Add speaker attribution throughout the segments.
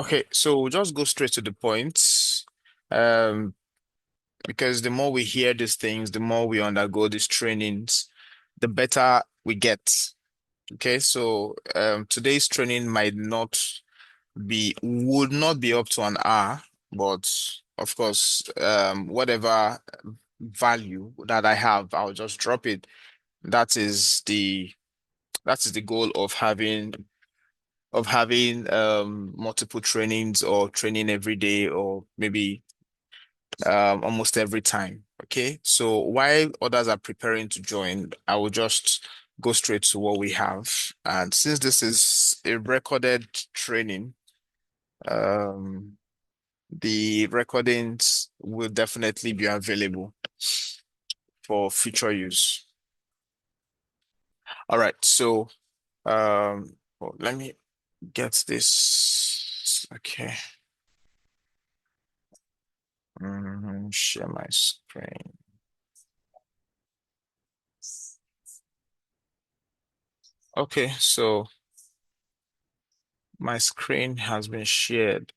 Speaker 1: Okay, so we'll just go straight to the point. Um, because the more we hear these things, the more we undergo these trainings, the better we get. Okay, so today's training would not be up to an hour, but of course, whatever value that I have, I'll just drop it. That is the that is the goal of having multiple trainings or training every day or maybe almost every time. Okay. So while others are preparing to join, I will just go straight to what we have. And since this is a recorded training, um, the recordings will definitely be available for future use. All right. So, let me get this. Okay. Share my screen. Okay. So my screen has been shared.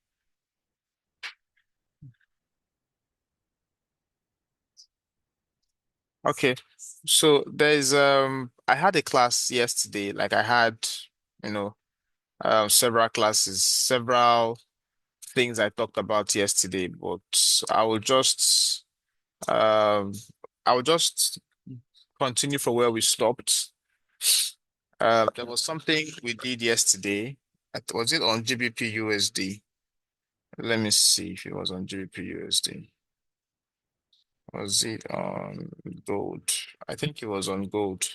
Speaker 1: Okay. So I had a class yesterday, like I had, you know, several classes, several things I talked about yesterday, but I will just um I will just continue from where we stopped. There was something we did yesterday. Was it on GBP USD? Let me see if it was on GBP USD. Was it on gold? I think it was on gold.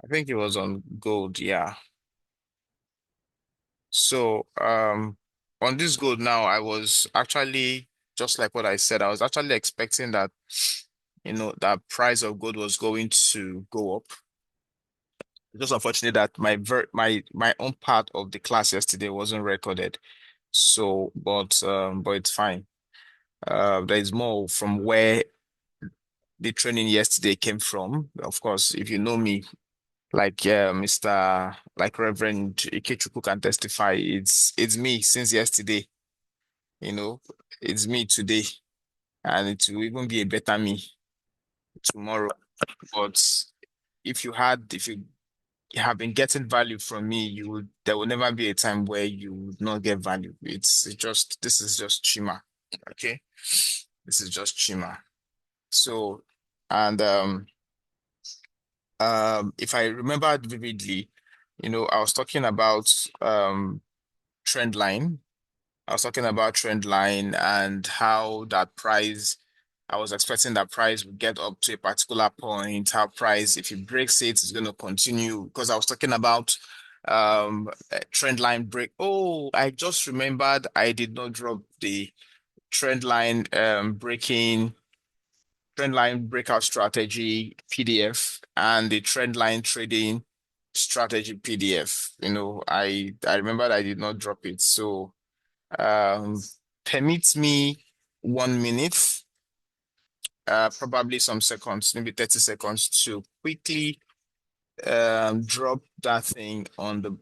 Speaker 1: I think it was on gold, yeah. So, on this gold now, I was actually just like what I said, I was actually expecting that, that price of gold was going to go up. It's just unfortunate that my own part of the class yesterday wasn't recorded. So, but it's fine. There is more from where the training yesterday came from. Of course, if you know me, like like Reverend Ikechukwu can testify, it's me since yesterday. You know, it's me today, and it will even be a better me tomorrow. But if you have been getting value from me, there will never be a time where you would not get value. This is just Chima. Okay. This is just Chima. So, and if I remember vividly, I was talking about Trendline. I was talking about Trendline and how that price, I was expecting that price would get up to a particular point, how price, if it breaks it, is going to continue. Because I was talking about Trendline break. Oh, I just remembered I did not drop the Trendline breaking Trendline breakout strategy PDF and the Trendline trading strategy PDF. I remembered I did not drop it. So um, permit me 1 minute, probably some seconds, maybe 30 seconds to quickly drop that thing on the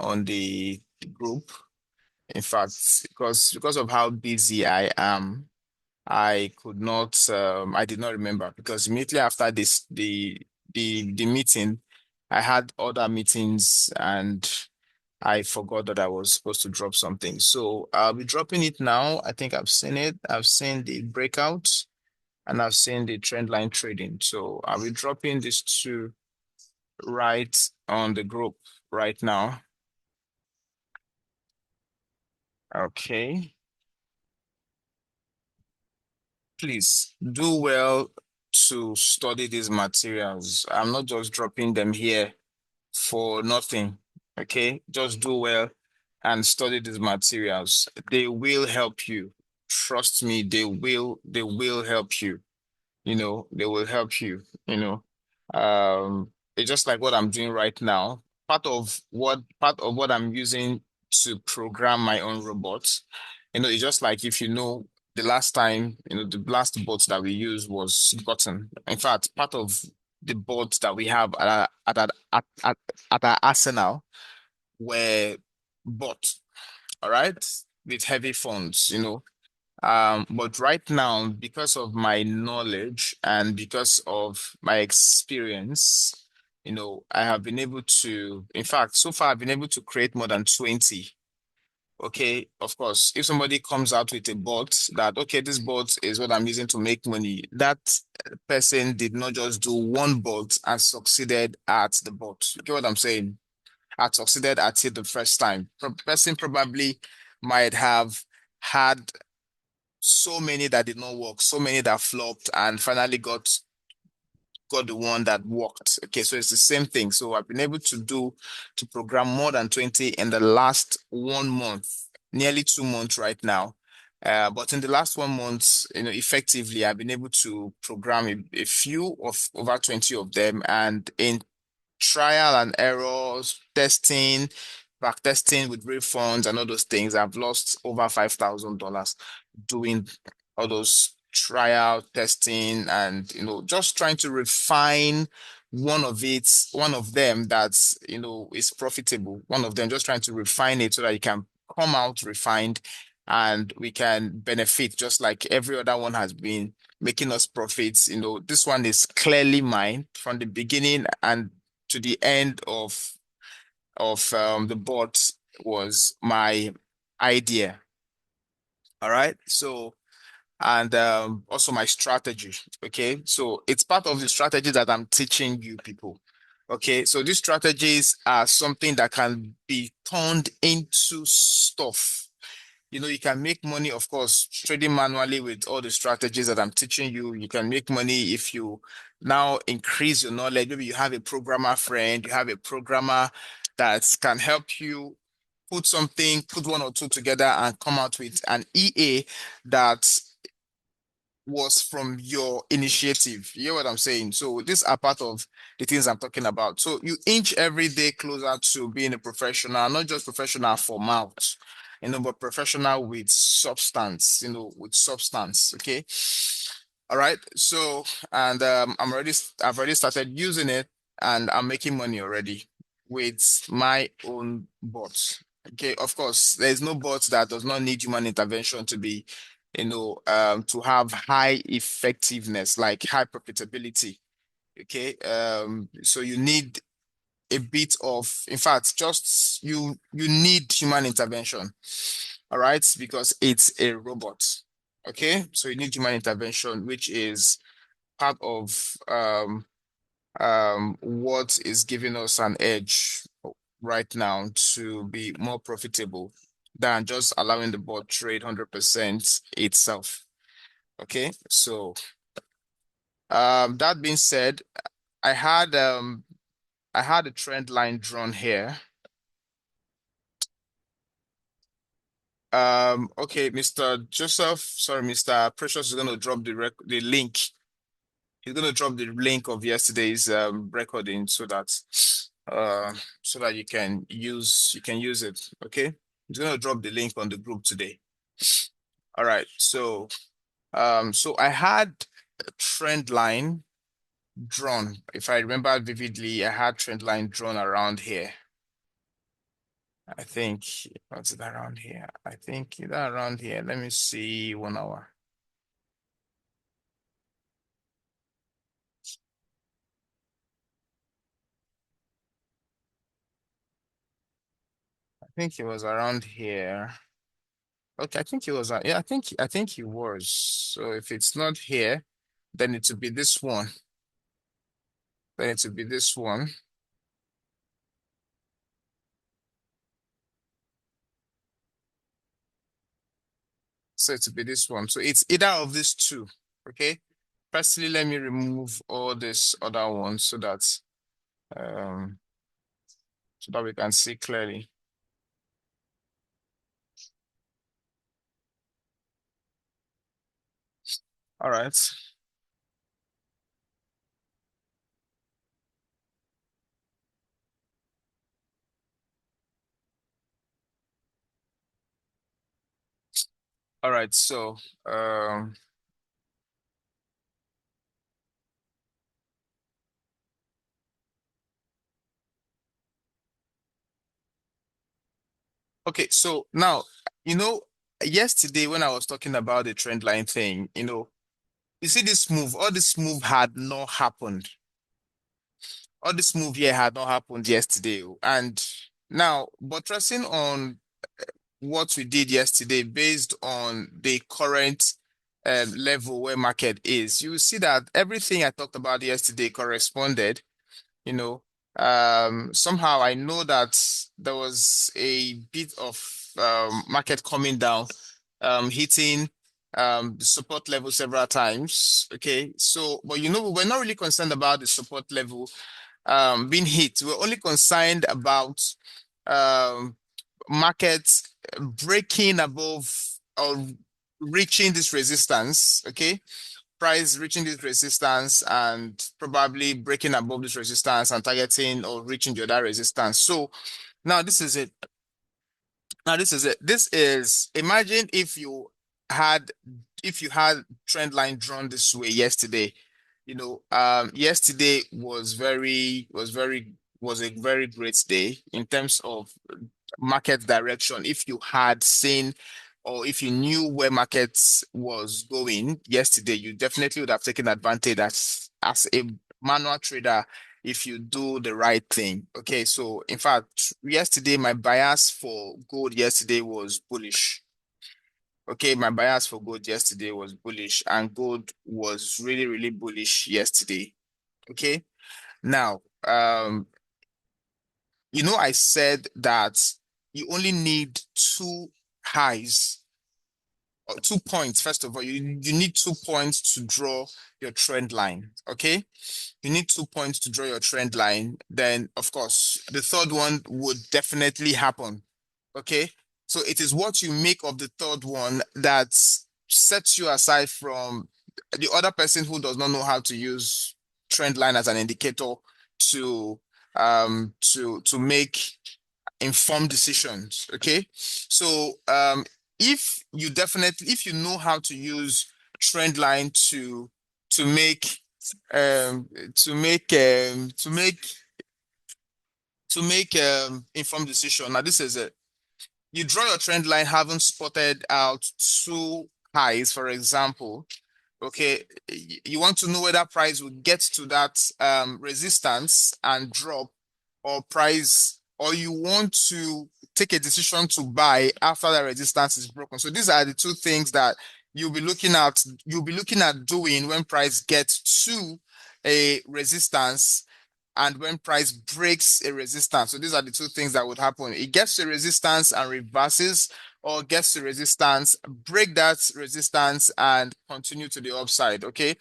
Speaker 1: on the group. In fact, because of how busy I am, I did not remember because immediately after the meeting, I had other meetings and I forgot that I was supposed to drop something. So I'll be dropping it now. I think I've seen it. I've seen the breakout and I've seen the trend line trading. So I'll be dropping these two right on the group right now. Okay. Please do well to study these materials. I'm not just dropping them here for nothing. Okay, just do well and study these materials. They will help you. Trust me, they will help you. They will help you, it's just like what I'm doing right now. Part of what I'm using to program my own robots, it's just like if the last time, the last bot that we used was gotten. In fact, part of the boards that we have at our arsenal were bought, all right, with heavy funds, But right now, because of my knowledge and because of my experience, I have been able to, in fact, so far I've been able to create more than 20. Okay, of course, if somebody comes out with a bot that, okay, this bot is what I'm using to make money, that person did not just do one bot and succeeded at the bot. You get what I'm saying? Had succeeded at it the first time. Person probably might have had so many that did not work, so many that flopped, and finally got the one that worked. Okay, so it's the same thing. So I've been able to program more than 20 in the last 1 month, nearly 2 months right now. But in the last 1 month, effectively, I've been able to program a few of over 20 of them. And in trial and errors, testing, back testing with refunds and all those things, I've lost over $5,000 doing all those trial testing and just trying to refine one of them that's is profitable. One of them just trying to refine it so that it can come out refined and we can benefit just like every other one has been making us profits. This one is clearly mine from the beginning and to the end of the bot was my idea. All right. So and also my strategy. Okay. So it's part of the strategy that I'm teaching you people. Okay. So these strategies are something that can be turned into stuff. You can make money, of course, trading manually with all the strategies that I'm teaching you. You can make money if you now increase your knowledge. Maybe you have a programmer friend, you have a programmer that can help you put one or two together and come out with an EA that was from your initiative. You hear what I'm saying? So these are part of the things I'm talking about. So you inch every day closer to being a professional, not just professional for mouth, but professional with substance, with substance. Okay. All right. So, and I've already started using it and I'm making money already with my own bots. Okay. Of course, there's no bot that does not need human intervention to be to have high effectiveness, like high profitability. Okay. So you need a bit of, in fact, just you need human intervention. All right, because it's a robot. Okay. So you need human intervention, which is part of what is giving us an edge right now to be more profitable than just allowing the bot trade 100% itself. Okay, so that being said, I had um I had a trend line drawn here. Okay, Mr. Joseph, sorry, Mr. Precious is gonna drop the link. He's gonna drop the link of yesterday's recording uh so that you can use it. Okay, he's gonna drop the link on the group today. All right, so I had a trend line drawn. If I remember vividly, I had trend line drawn around here. I think, what's it around here? I think it's around here. Let me see 1 hour. I think it was around here. Okay, I think it was, yeah, I think it was. So if it's not here, then it would be this one. Then it would be this one. So it would be this one. So it's either of these two. Okay. Firstly, let me remove all this other ones um so that we can see clearly. All right. All right. So um Okay, so now, you know, yesterday when I was talking about the trend line thing, you see this move, all this move had not happened. All this move here had not happened yesterday. And now, buttressing on what we did yesterday based on the current level where market is, you will see that everything I talked about yesterday corresponded. you know. Somehow I know that there was a bit of market coming down, hitting the support level several times. Okay, so but we're not really concerned about the support level being hit. We're only concerned about um, markets breaking above or reaching this resistance. Okay, price reaching this resistance and probably breaking above this resistance and targeting or reaching the other resistance. So now this is it. Now this is it. This is imagine had if you had trend line drawn this way yesterday. Yesterday was a very great day in terms of market direction. If you had seen or if you knew where markets was going yesterday, you definitely would have taken advantage as a manual trader if you do the right thing. Okay, so in fact, yesterday my bias for gold yesterday was bullish. Okay, my bias for gold yesterday was bullish, and gold was really, really bullish yesterday. Okay, now, I said that you only need two highs or 2 points. First of all, you need 2 points to draw your trend line. Okay, you need 2 points to draw your trend line. Then, of course, the third one would definitely happen. Okay, so it is what you make of the third one that sets you aside from the other person who does not know how to use trend line as an indicator to make informed decisions. Okay, so if you know how to use trend line to make to make informed decision. Now this is it. You draw your trend line having spotted out two highs, for example. Okay, you want to know whether price will get to that resistance and drop, or price, or you want to take a decision to buy after the resistance is broken. So these are the two things that you'll be looking at doing when price gets to a resistance and when price breaks a resistance. So these are the two things that would happen. It gets to resistance and reverses, or gets to resistance, break that resistance and continue to the upside. Okay.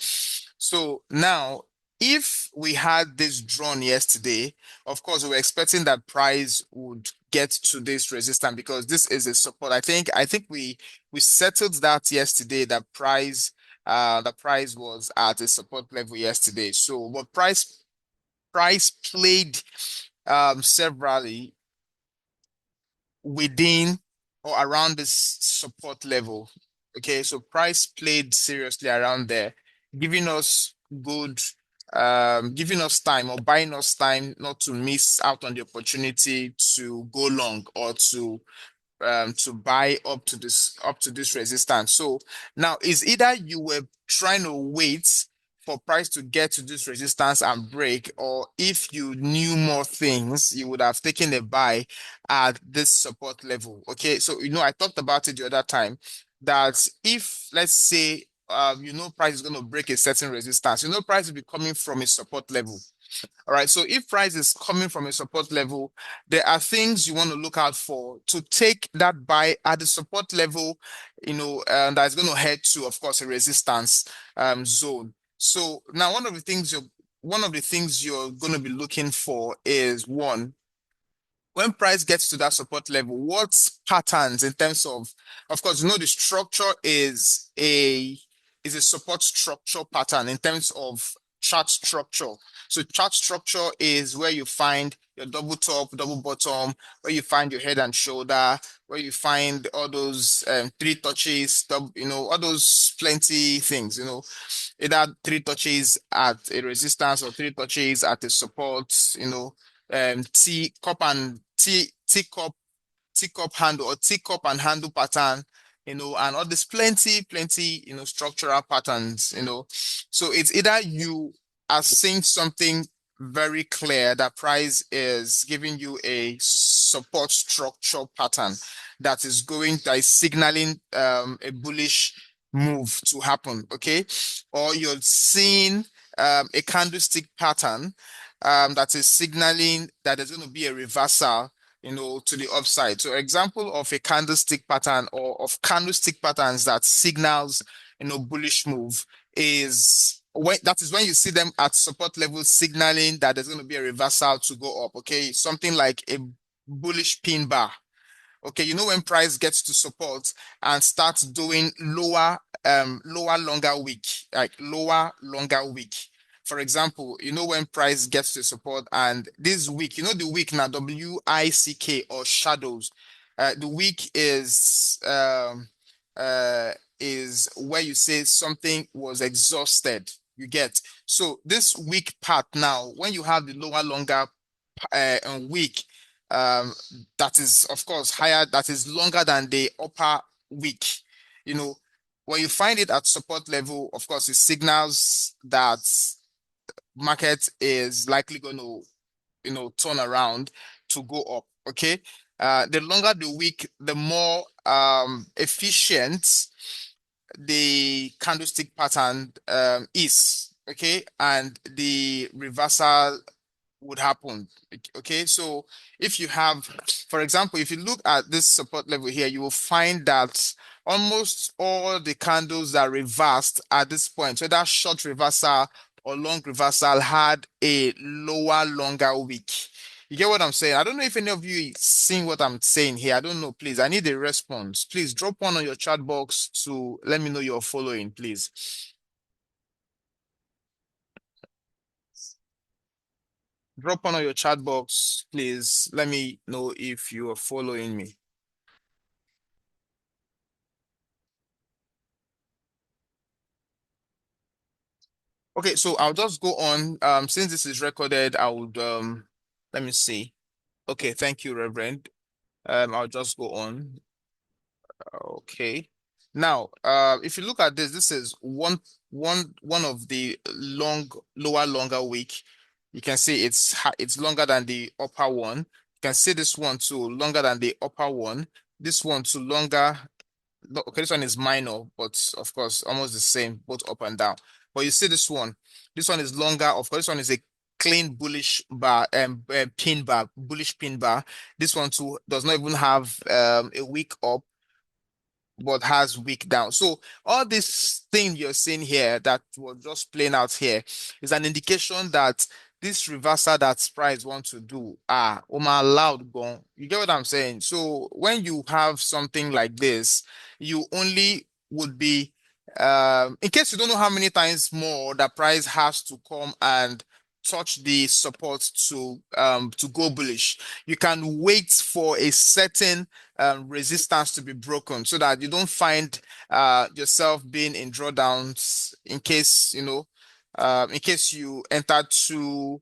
Speaker 1: So now, if we had this drawn yesterday, of course, we were expecting that price would get to this resistance because this is a support. I think we settled that yesterday, that price was at a support level yesterday. So what price played severally within or around this support level. Okay, so price played seriously around there, giving us good, giving us time or buying us time not to miss out on the opportunity to go long or to buy up to this resistance. So now is either you were trying to wait for price to get to this resistance and break, or if you knew more things, you would have taken a buy at this support level. Okay, so I talked about it the other time that if let's say price is going to break a certain resistance, price will be coming from a support level. All right. So if price is coming from a support level, there are things you want to look out for to take that buy at the support level, that's going to head to, of course, a resistance zone. So now one of the things you're going to be looking for is one, when price gets to that support level, what patterns in terms of course, the structure is a support structure pattern in terms of chart structure. So chart structure is where you find your double top, double bottom, where you find your head and shoulder, where you find all those three touches, all those plenty things, either three touches at a resistance or three touches at a support, T cup and T cup tick up handle or tick up and handle pattern, and all this plenty, structural patterns, So it's either you are seeing something very clear that price is giving you a support structure pattern that is signaling a bullish move to happen, okay? Or you're seeing a candlestick pattern that is signaling that there's going to be a reversal, to the upside. So example of a candlestick pattern or of candlestick patterns that signals, bullish move is when you see them at support level signaling that there's going to be a reversal to go up, okay? Something like a bullish pin bar. Okay, when price gets to support and starts doing lower longer wick, like lower longer wick. For example, when price gets to support and this wick, the wick now, WICK or shadows. The wick is where you say something was exhausted. You get. So this wick part now, when you have the lower longer wick, um, that is of course higher, that is longer than the upper wick. You know, when you find it at support level, of course, it signals that market is likely going to, turn around to go up. Okay. The longer the wick, the more efficient the candlestick pattern is. Okay. And the reversal would happen. Okay, so if you have, for example, if you look at this support level here, you will find that almost all the candles that reversed at this point, so that short reversal or long reversal, had a lower, longer wick. You get what I'm saying? I don't know if any of you seeing what I'm saying here. I don't know. Please, I need a response. Please drop one on your chat box to let me know you're following, please. Drop one on your chat box, please. Let me know if you are following me. Okay, so I'll just go on. Since this is recorded, I would let me see. Okay, thank you, Reverend. I'll just go on. Okay. Now, if you look at this, this is one of the longer week. You can see it's longer than the upper one. You can see this one too, longer than the upper one. This one too, longer. No, okay, this one is minor, but of course, almost the same, both up and down. But you see this one. This one is longer. Of course, this one is a clean bullish bar, pin bar, bullish pin bar. This one too does not even have a wick up, but has weak down. So all this thing you're seeing here that was just playing out here is an indication that this reversal that price want to do, Oma allowed gone. You get what I'm saying? So when you have something like this, you only would be in case you don't know how many times more the price has to come and touch the support to go bullish. You can wait for a certain resistance to be broken so that you don't find yourself being in drawdowns in case you enter too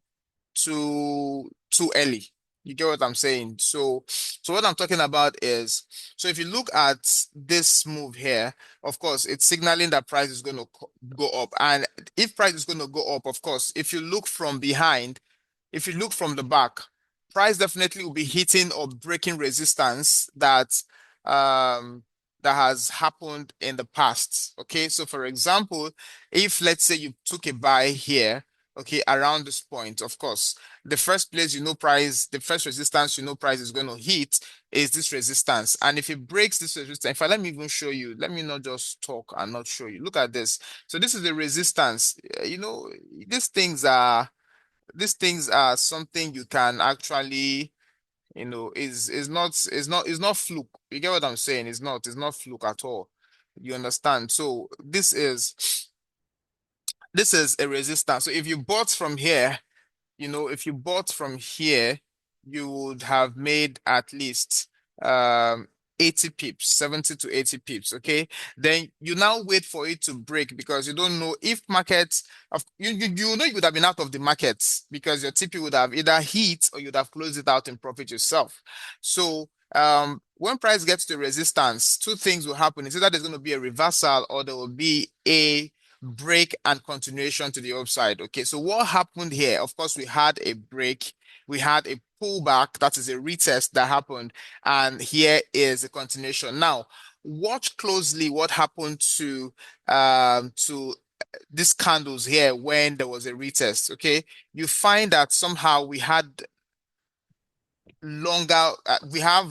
Speaker 1: early. You get what I'm saying? So what I'm talking about is, so if you look at this move here, of course, it's signaling that price is going to go up. And if price is going to go up, of course, if you look from behind, if you look from the back, price definitely will be hitting or breaking resistance um that has happened in the past. Okay, so for example, if let's say you took a buy here, okay, around this point, of course, the first place the first resistance price is going to hit is this resistance. And if it breaks this resistance, in fact, let me even show you. Let me not just talk and not show you. Look at this. So this is the resistance. These things are something you can actually, is not fluke. You get what I'm saying? It's not fluke at all. You understand? So this is a resistance. So if you bought from here, if you bought from here, you would have made at least um 80 pips, 70 to 80 pips. Okay. Then you now wait for it to break because you don't know if markets you would have been out of the markets because your TP would have either hit or you'd have closed it out in profit yourself. So When price gets to resistance, two things will happen. It's either there's going to be a reversal or there will be a break and continuation to the upside. Okay, so what happened here? Of course, we had a break, we had a pullback, that is a retest that happened, and here is a continuation. Now, watch closely what happened to these candles here when there was a retest. Okay, you find that somehow we had longer we had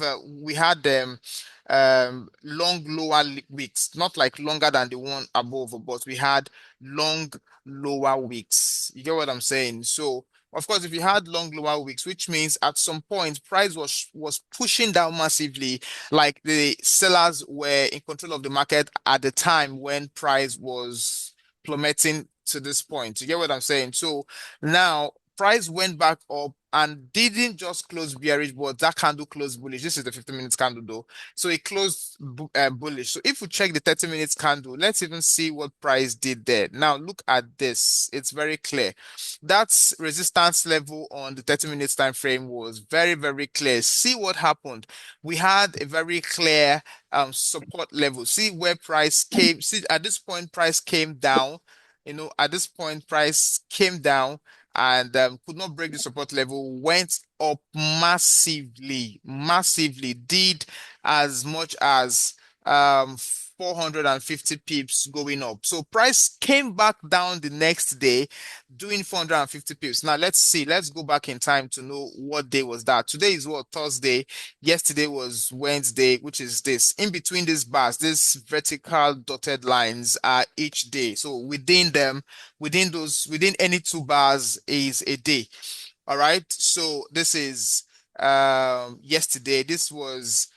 Speaker 1: long lower wicks, not like longer than the one above, but we had long lower wicks. You get what I'm saying? So of course, if you had long lower wicks, which means at some point price was pushing down massively, like the sellers were in control of the market at the time when price was plummeting to this point. You get what I'm saying? So now price went back up and didn't just close bearish, but that candle closed bullish. This is the 15 minutes candle though. So it closed bullish. So if we check the 30 minutes candle, let's even see what price did there. Now look at this. It's very clear. That's resistance level on the 30 minutes time frame was very, very clear. See what happened. We had a very clear support level. See where price came. See at this point, price came down. At this point, price came down and could not break the support level, went up massively, massively, did as much as 450 pips going up. So price came back down the next day doing 450 pips. Now let's see, let's go back in time to know what day was that. Today is what, Thursday. Yesterday was Wednesday, which is this. In between these bars, these vertical dotted lines are each day. So within them, within any two bars is a day. All right, so this is yesterday, this was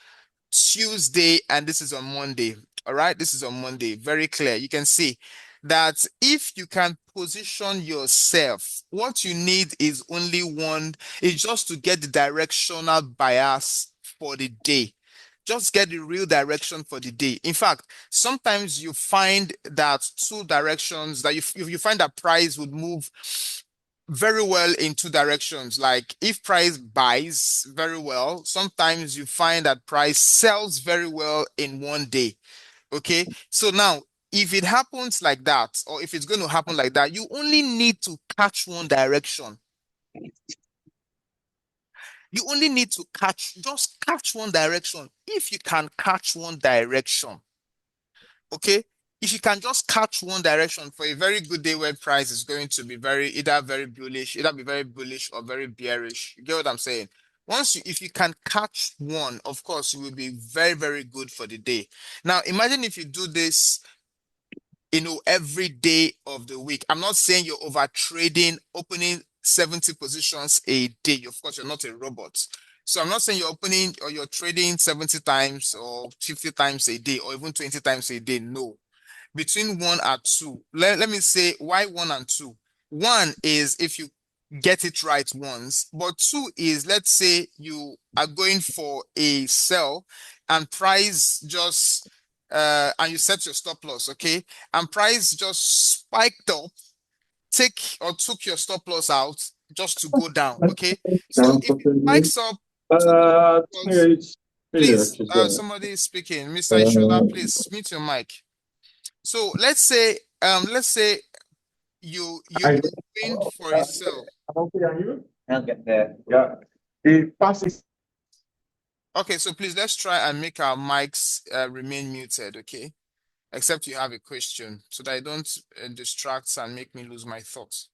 Speaker 1: Tuesday, and this is on Monday. All right, this is on Monday. Very clear. You can see that if you can position yourself, what you need is only one, is just to get the directional bias for the day. Just get the real direction for the day. In fact, sometimes you find that two directions that you find that price would move very well in two directions. Like if price buys very well, sometimes you find that price sells very well in one day. Okay. So now, if it happens like that, or if it's going to happen like that, you only need to catch one direction. You only need to just catch one direction. If you can catch one direction, okay? If you can just catch one direction for a very good day where price is going to be either very bullish, either be very bullish or very bearish. You get what I'm saying? If you can catch one, of course, you will be very, very good for the day. Now, imagine if you do this, every day of the week. I'm not saying you're over trading, opening 70 positions a day. Of course, you're not a robot. So I'm not saying you're opening or you're trading 70 times or 50 times a day or even 20 times a day. No, between one and two. Let me say why one and two. One is if you get it right once, but two is, let's say you are going for a sell and price just and you set your stop loss, okay, and price just spiked up, took your stop loss out just to go down, okay. So if it spikes up to go towards,
Speaker 2: It's
Speaker 1: please,
Speaker 2: she's there.
Speaker 1: somebody is speaking, Mr. Ishola,
Speaker 2: Uh,
Speaker 1: please mute your mic. So let's say you
Speaker 2: I,
Speaker 1: are going for a sell.
Speaker 2: okay, are you? I'll get there. Yeah. The passes.
Speaker 1: Okay, so please let's try and make our mics remain muted, okay? Except you have a question, so that I don't distract and make me lose my thoughts.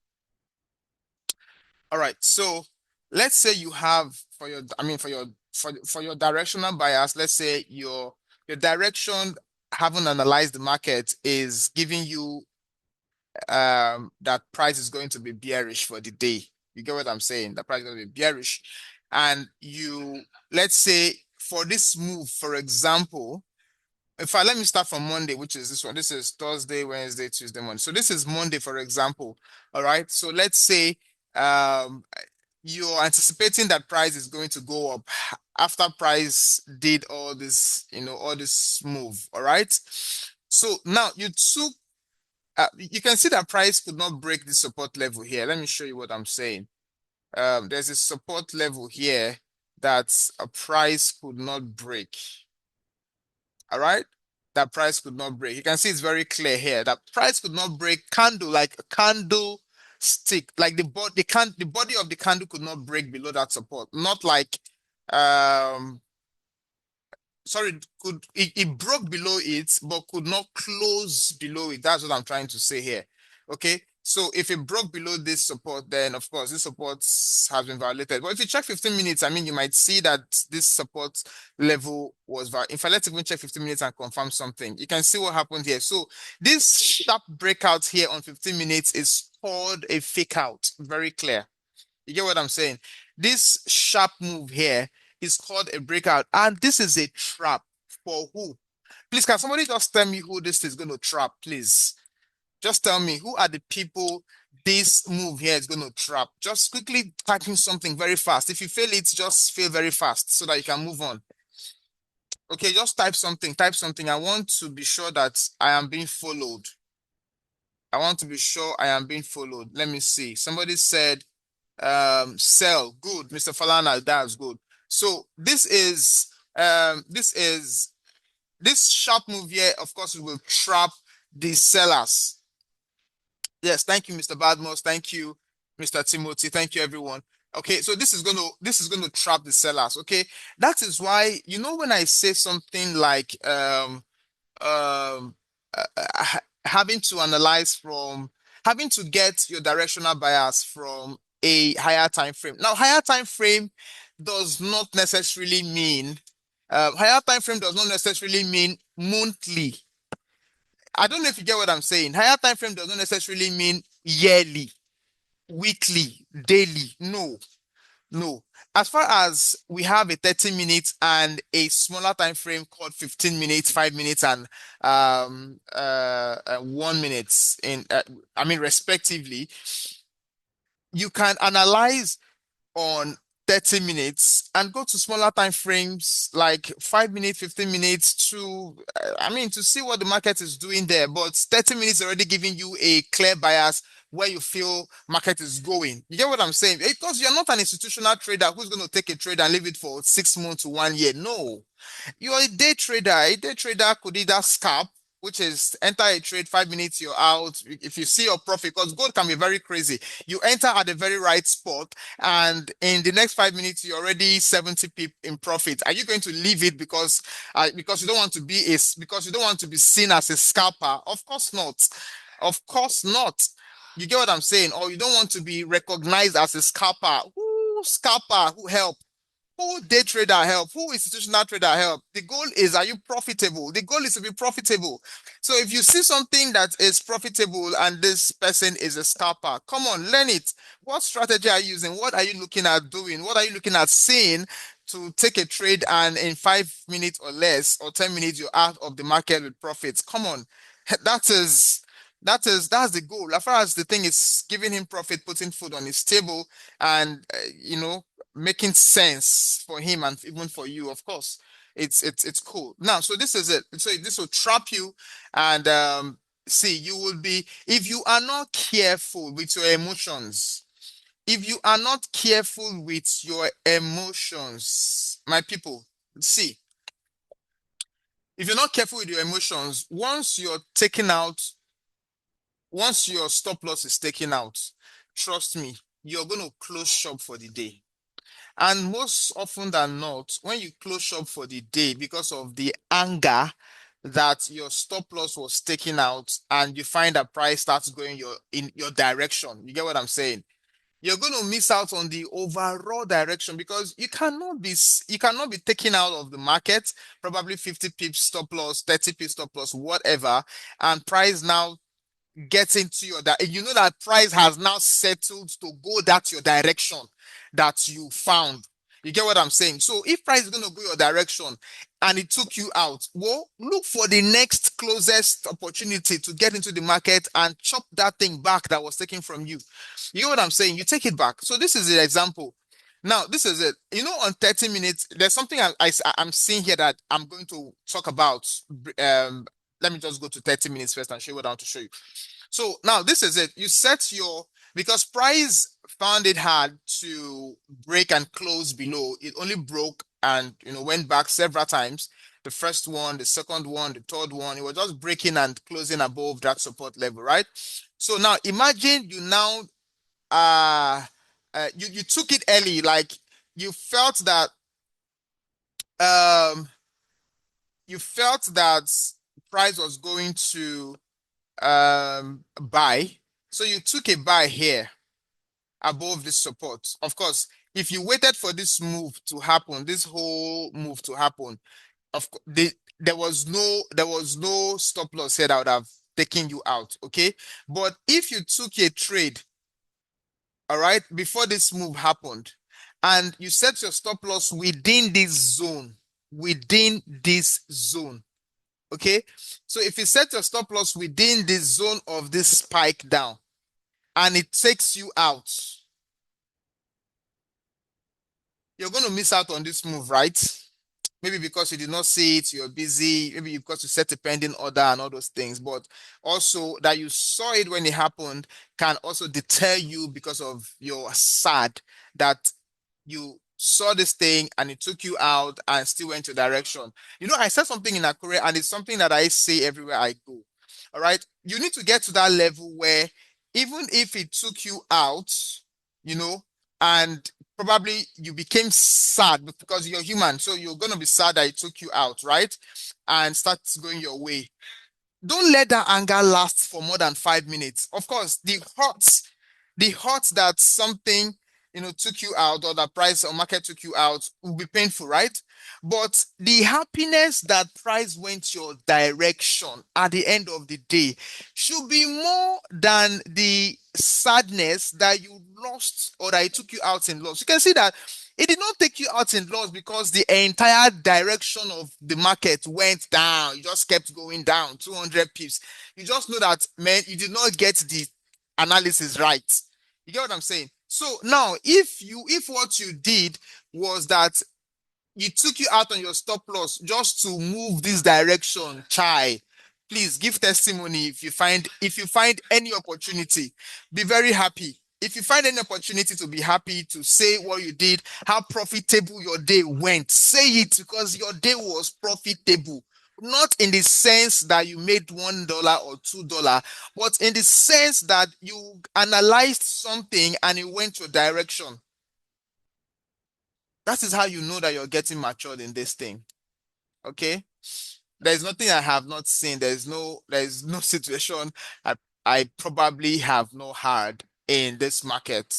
Speaker 1: All right, so let's say you have for your, I mean for your directional bias, let's say your direction, having analyzed the market, is giving you that price is going to be bearish for the day. You get what I'm saying? The price is going to be bearish. And let's say for this move, for example, let me start from Monday, which is this one. This is Thursday, Wednesday, Tuesday, Monday. So this is Monday, for example. All right. So let's say um, you're anticipating that price is going to go up after price did all this move. All right. So now you can see that price could not break the support level here. Let me show you what I'm saying. There's a support level here that a price could not break. All right? That price could not break. You can see it's very clear here. That price could not break candle, like a candle stick, like the body of the candle could not break below that support. Not like um sorry, it broke below it, but could not close below it. That's what I'm trying to say here. Okay. So if it broke below this support, then of course this support has been violated. But if you check 15 minutes, I mean, you might see that this support level was violated. In fact, let's even check 15 minutes and confirm something. You can see what happened here. So this sharp breakout here on 15 minutes is called a fake out. Very clear. You get what I'm saying? This sharp move here is called a breakout, and this is a trap for who? Please, can somebody just tell me who this is going to trap, please? Just tell me who are the people this move here is going to trap. Just quickly type in something very fast. If you fail it, just fail very fast so that you can move on. Okay, just type something. Type something. I want to be sure that I am being followed. I want to be sure I am being followed. Let me see. Somebody said sell. Good, Mr. Falana, that's good. So this sharp move here, of course, it will trap the sellers. Yes, thank you, Mr. Badmos. Thank you, Mr. Timothy. Thank you, everyone. Okay, so this is going to trap the sellers. Okay, that is why, when I say something like um having to analyze from having to get your directional bias from a higher time frame. Now, higher time frame does not necessarily mean higher time frame does not necessarily mean monthly. I don't know if you get what I'm saying. Higher time frame does not necessarily mean yearly, weekly, daily. No, no. As far as we have a 30 minutes and a smaller time frame called 15 minutes, 5 minutes, and 1 minute I mean, respectively, you can analyze on 30 minutes and go to smaller time frames like 5 minutes, 15 minutes I mean, to see what the market is doing there. But 30 minutes already giving you a clear bias where you feel market is going. You get what I'm saying? Because you're not an institutional trader who's going to take a trade and leave it for 6 months to 1 year. No, you're a day trader. A day trader could either scalp, which is enter a trade 5 minutes, you're out. If you see your profit, because gold can be very crazy. You enter at the very right spot, and in the next 5 minutes, you're already 70 pip in profit. Are you going to leave it because you don't want to because you don't want to be seen as a scalper? Of course not. Of course not. You get what I'm saying? Or you don't want to be recognized as a scalper. Who scalper? Who help? Who day trader help? Who institutional trader help? The goal is, are you profitable? The goal is to be profitable. So if you see something that is profitable and this person is a scalper, come on, learn it. What strategy are you using? What are you looking at doing? What are you looking at seeing to take a trade and in 5 minutes or less or 10 minutes you're out of the market with profits? Come on. That is that's the goal. As far as the thing is giving him profit, putting food on his table, and making sense for him and even for you, of course. It's cool. Now, so this is it. So this will trap you, and see, you will be, if you are not careful with your emotions, if you are not careful with your emotions, my people, see, if you're not careful with your emotions, once your stop loss is taken out, trust me, you're going to close shop for the day. And most often than not, when you close shop for the day because of the anger that your stop loss was taken out and you find that price starts going in your direction, you get what I'm saying? You're going to miss out on the overall direction because you cannot be taken out of the market, probably 50 pips stop loss, 30 pips stop loss, whatever, and price now get into that you know that price has now settled to go that your direction that you found. You get what I'm saying? So if price is going to go your direction and it took you out, well, look for the next closest opportunity to get into the market and chop that thing back that was taken from you. You get what I'm saying? You take it back. So this is the example. Now, this is it. On 30 minutes, there's something I'm seeing here that I'm going to talk about. Let me just go to 30 minutes first and show you what I want to show you. So now this is it. You set your because price found it hard to break and close below. It only broke and went back several times. The first one, the second one, the third one, it was just breaking and closing above that support level, right? So now imagine you now you took it early, like you felt that um you felt that price was going to buy. So you took a buy here above this support. Of course, if you waited for this move to happen, this whole move to happen, of course, there was no stop loss here that would have taken you out. Okay, but if you took a trade, all right, before this move happened, and you set your stop loss within this zone. Okay, so if you set your stop loss within the zone of this spike down and it takes you out, you're going to miss out on this move, right? Maybe because you did not see it, you're busy, maybe because you set a pending order and all those things, but also that you saw it when it happened can also deter you because of your sad that you saw this thing and it took you out and still went your direction. I said something in Akure and it's something that I say everywhere I go. All right. You need to get to that level where even if it took you out, you know, and probably you became sad because you're human. So you're going to be sad that it took you out, right? And start going your way. Don't let that anger last for more than 5 minutes. Of course, the hurt that something took you out or the price or market took you out will be painful, right? But the happiness that price went your direction at the end of the day should be more than the sadness that you lost or that it took you out in loss. You can see that it did not take you out in loss because the entire direction of the market went down. You just kept going down 200 pips. You just know that, man, you did not get the analysis right. You get what I'm saying? So now, if what you did was that it took you out on your stop loss just to move this direction, chai, please give testimony. If you find any opportunity, be very happy. If you find any opportunity to be happy, to say what you did, how profitable your day went, say it because your day was profitable. Not in the sense that you made $1 or $2, but in the sense that you analyzed something and it went your direction. That is how you know that you're getting matured in this thing. Okay. There's nothing I have not seen. There's no situation I probably have not had in this market.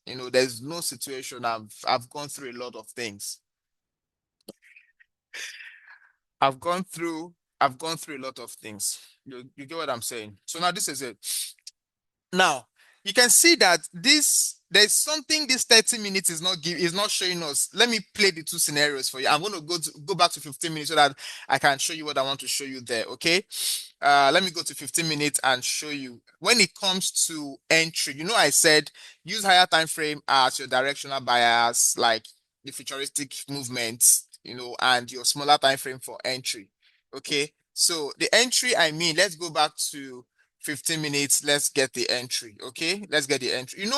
Speaker 1: There's no situation. I've gone through a lot of things. I've gone through a lot of things. You get what I'm saying? So now this is it. Now, you can see that there's something this 30 minutes is not showing us. Let me play the two scenarios for you. I'm going to go back to 15 minutes so that I can show you what I want to show you there. Okay. Let me go to 15 minutes and show you when it comes to entry. I said use higher time frame as your directional bias, like the futuristic movements, and your smaller time frame for entry. Okay. So the entry, I mean, let's go back to 15 minutes. Let's get the entry. Okay. Let's get the entry.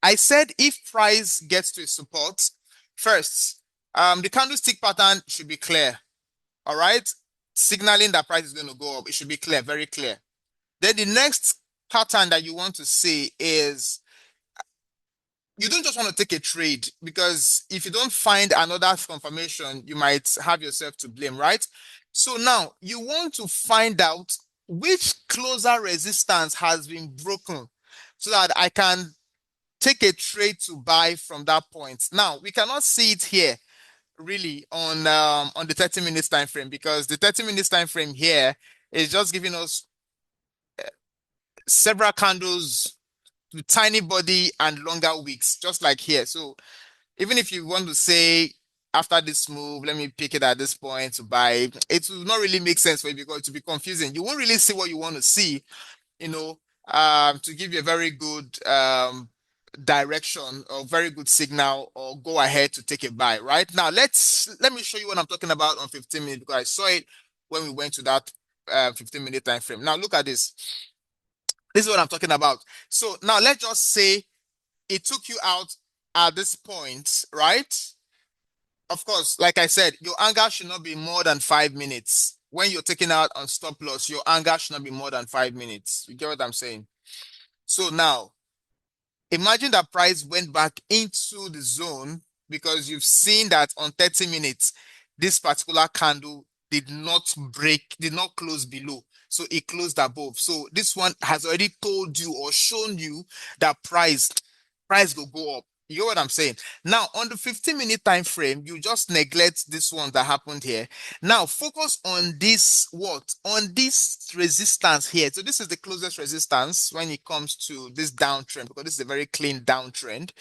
Speaker 1: I said if price gets to a support first, the candlestick pattern should be clear. All right. Signaling that price is going to go up. It should be clear, very clear. Then the next pattern that you want to see is you don't just want to take a trade because if you don't find another confirmation, you might have yourself to blame, right? So now you want to find out which closer resistance has been broken so that I can take a trade to buy from that point. Now we cannot see it here really on the 30 minutes time frame because the 30 minutes time frame here is just giving us several candles with tiny body and longer wicks, just like here. So even if you want to say after this move, let me pick it at this point to buy, it will not really make sense for you because it will be confusing. You won't really see what you want to see, you know, to give you a very good direction or very good signal or go ahead to take a buy. Right now, let me show you what I'm talking about on 15 minutes because I saw it when we went to that 15-minute time frame. Now look at this. This is what I'm talking about. So now let's just say it took you out at this point, right? Of course, like I said, your anger should not be more than 5 minutes. When you're taking out on stop loss, your anger should not be more than 5 minutes. You get what I'm saying? So now, imagine that price went back into the zone because you've seen that on 30 minutes, this particular candle did not break, did not close below. So it closed above. So this one has already told you or shown you that price will go up. You know what I'm saying? Now, on the 15-minute time frame, you just neglect this one that happened here. Now, focus on this what? On this resistance here. So this is the closest resistance when it comes to this downtrend because this is a very clean downtrend.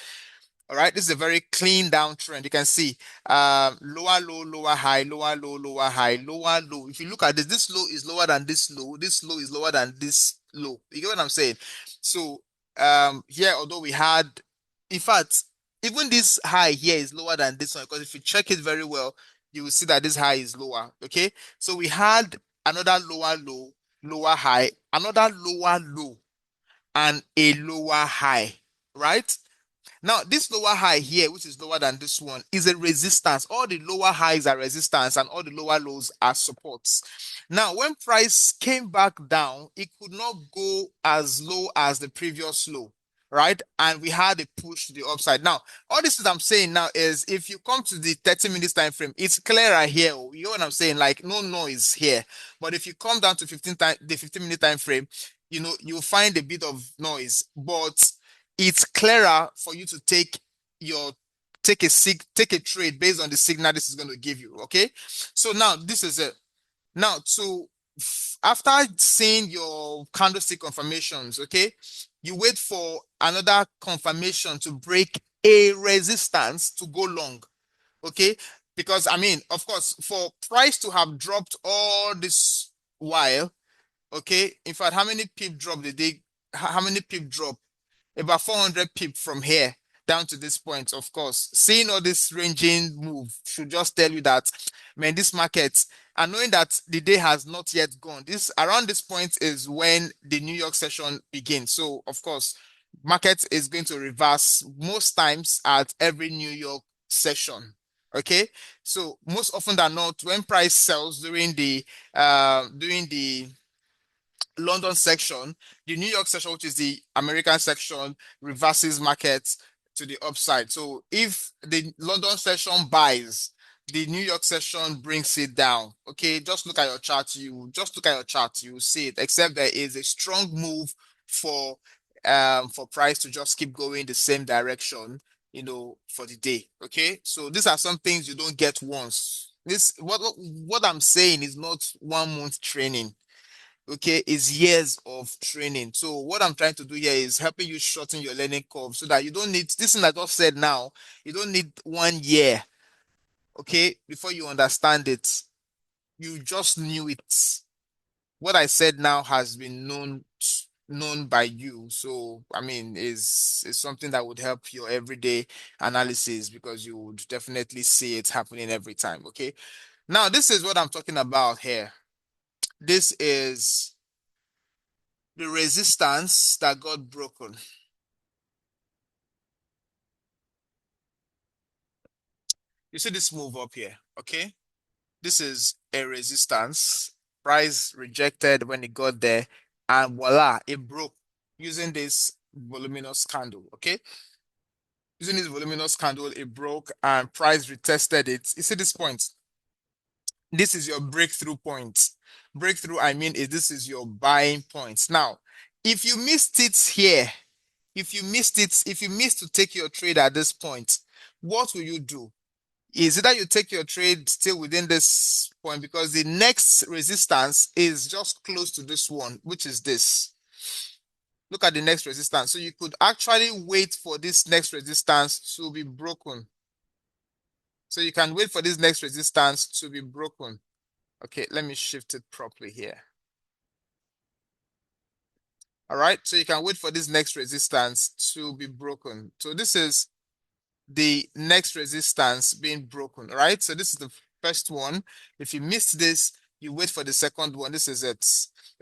Speaker 1: All right, this is a very clean downtrend. You can see lower low, lower high, lower low, lower high, lower low. If you look at this, this low is lower than this low is lower than this low. You get what I'm saying? So here, although we had, in fact, even this high here is lower than this one because if you check it very well, you will see that this high is lower. Okay, so we had another lower low, lower high, another lower low, and a lower high, right? Now, this lower high here, which is lower than this one, is a resistance. All the lower highs are resistance and all the lower lows are supports. Now, when price came back down, it could not go as low as the previous low, right? And we had a push to the upside. Now, all this is I'm saying now is if you come to the 30 minutes time frame, it's clearer here. You know what I'm saying? Like no noise here. But if you come down to the 15-minute time frame, you'll find a bit of noise. But it's clearer for you to your take a trade based on the signal this is going to give you. Okay, so now this is it. Now, after seeing your candlestick confirmations, okay, you wait for another confirmation to break a resistance to go long. Okay, because I mean, of course, for price to have dropped all this while, okay, in fact, how many pip drop did they? How many pip drop? About 400 pip from here down to this point. Of course, seeing all this ranging move should just tell you that, man, this market, and knowing that the day has not yet gone, this around this point is when the New York session begins. So of course, market is going to reverse most times at every New York session. Okay, so most often than not, when price sells during the London section, the New York section, which is the American section, reverses markets to the upside. So if the London session buys, the New York session brings it down. Okay, just look at your chart. You will see it. Except there is a strong move for price to just keep going the same direction, for the day. Okay, so these are some things you don't get once. This what I'm saying is not 1 month training, okay, is years of training. So what I'm trying to do here is helping you shorten your learning curve so that you don't need this thing I just said now. You don't need 1 year, okay, before you understand it. You just knew it. What I said now has been known by you. So I mean, is something that would help your everyday analysis because you would definitely see it happening every time. Okay. Now this is what I'm talking about here. This is the resistance that got broken. You see this move up here, okay? This is a resistance. Price rejected when it got there, and voila, it broke using this voluminous candle, okay? Using this voluminous candle, it broke and price retested it. You see this point? This is your breakthrough point. Breakthrough, I mean, is this is your buying point. Now, if you missed it here, if you missed to take your trade at this point, what will you do? Is it that you take your trade still within this point because the next resistance is just close to this one, which is this. Look at the next resistance. So you could actually wait for this next resistance to be broken. So you can wait for this next resistance to be broken. Okay, let me shift it properly here. All right, so you can wait for this next resistance to be broken. So this is the next resistance being broken, right? So this is the first one. If you missed this, You wait for the second one. This is it.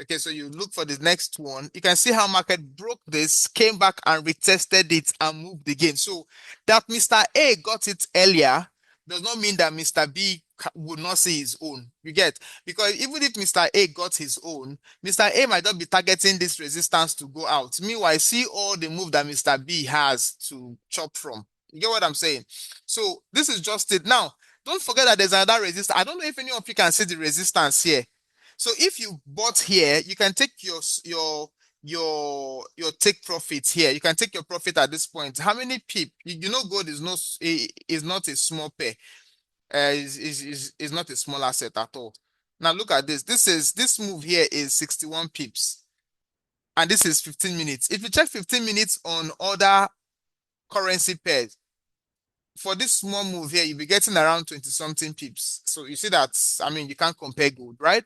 Speaker 1: Okay, so you look for the next one. You can see how market broke this, came back and retested it and moved again. So that Mr. A got it earlier does not mean that Mr. B would not see his own. You get? Because even if Mr. A got his own, Mr. A might not be targeting this resistance to go out. Meanwhile, see all the move that Mr. B has to chop from. You get what I'm saying? So this is just it. Now, don't forget that there's another resistance. I don't know if any of you can see the resistance here. So if you bought here, you can take your take profit here. You can take your profit at this point. How many pip? You know gold is not a small pair. Is not a small asset at all. Now look at this. This move here is 61 pips, and this is 15 minutes. If you check 15 minutes on other currency pairs, for this small move here, you'll be getting around 20 something pips. So you see that, I mean, you can't compare gold, right?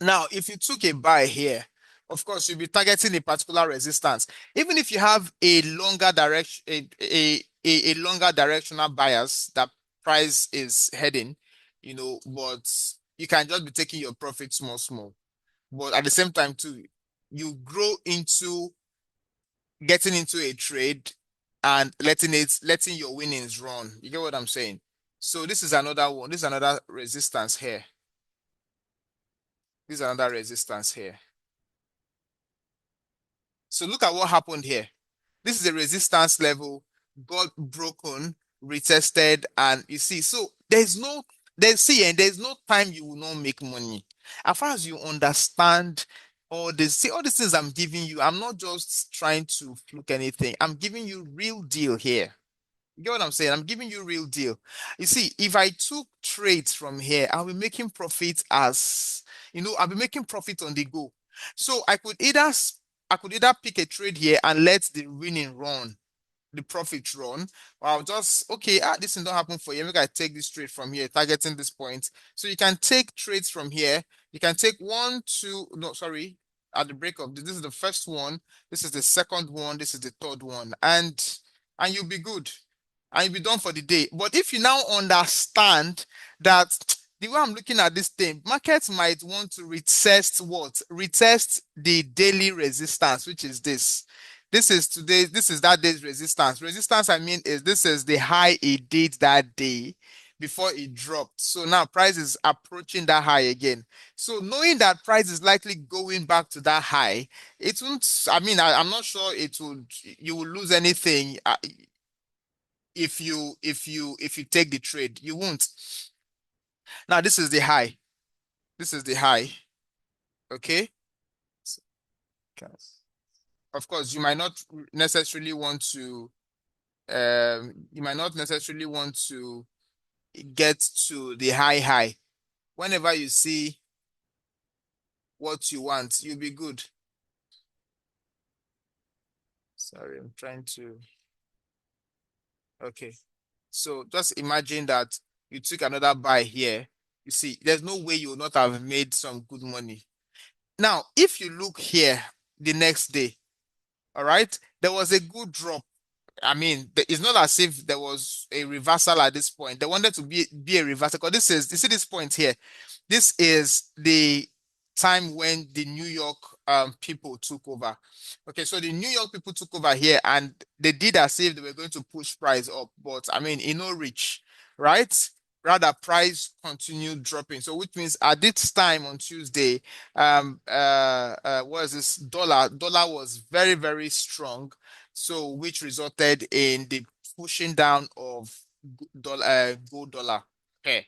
Speaker 1: Now, if you took a buy here, of course, you'll be targeting a particular resistance. Even if you have a longer direction, a longer directional bias that price is heading, but you can just be taking your profit small, small. But at the same time, too, you grow into getting into a trade and letting your winnings run. You get what I'm saying? So this is another one. This is another resistance here. This is another resistance here. So look at what happened here. This is a resistance level, got broken, retested, and you see, so there's no time you will not make money. As far as you understand all these things I'm giving you, I'm not just trying to fluke anything. I'm giving you real deal here. You get what I'm saying? I'm giving you real deal. You see, if I took trades from here, I'll be making profit I'll be making profit on the go. So I could either pick a trade here and let the winning run, the profit run, or I'll just okay, this thing don't happen for you. Maybe I take this trade from here, targeting this point. So you can take trades from here. You can take one, two, no, sorry, at the break of this is the first one, this is the second one, this is the third one, and you'll be good and you'll be done for the day. But if you now understand that the way I'm looking at this thing, markets might want to retest what? Retest the daily resistance, which is this. This is that day's resistance. Resistance, I mean, is this is the high it did that day before it dropped. So now price is approaching that high again. So knowing that price is likely going back to that high, it won't, I mean, I'm not sure you will lose anything if you take the trade. You won't. Now this is the high. This is the high. Okay. Okay. Of course, you might not necessarily want to you might not necessarily want to get to the high. Whenever you see what you want, you'll be good. Sorry, I'm trying to. Okay. So just imagine that you took another buy here. You see, there's no way you will not have made some good money. Now, if you look here the next day, all right, there was a good drop. I mean, it's not as if there was a reversal at this point. They wanted to be a reversal because you see this point here. This is the time when the New York people took over. Okay, so the New York people took over here and they did as if they were going to push price up, but I mean, in no reach, right? Rather, price continued dropping. So, which means at this time on Tuesday, what is this dollar? Dollar was very, very strong, so which resulted in the pushing down of gold dollar. Okay.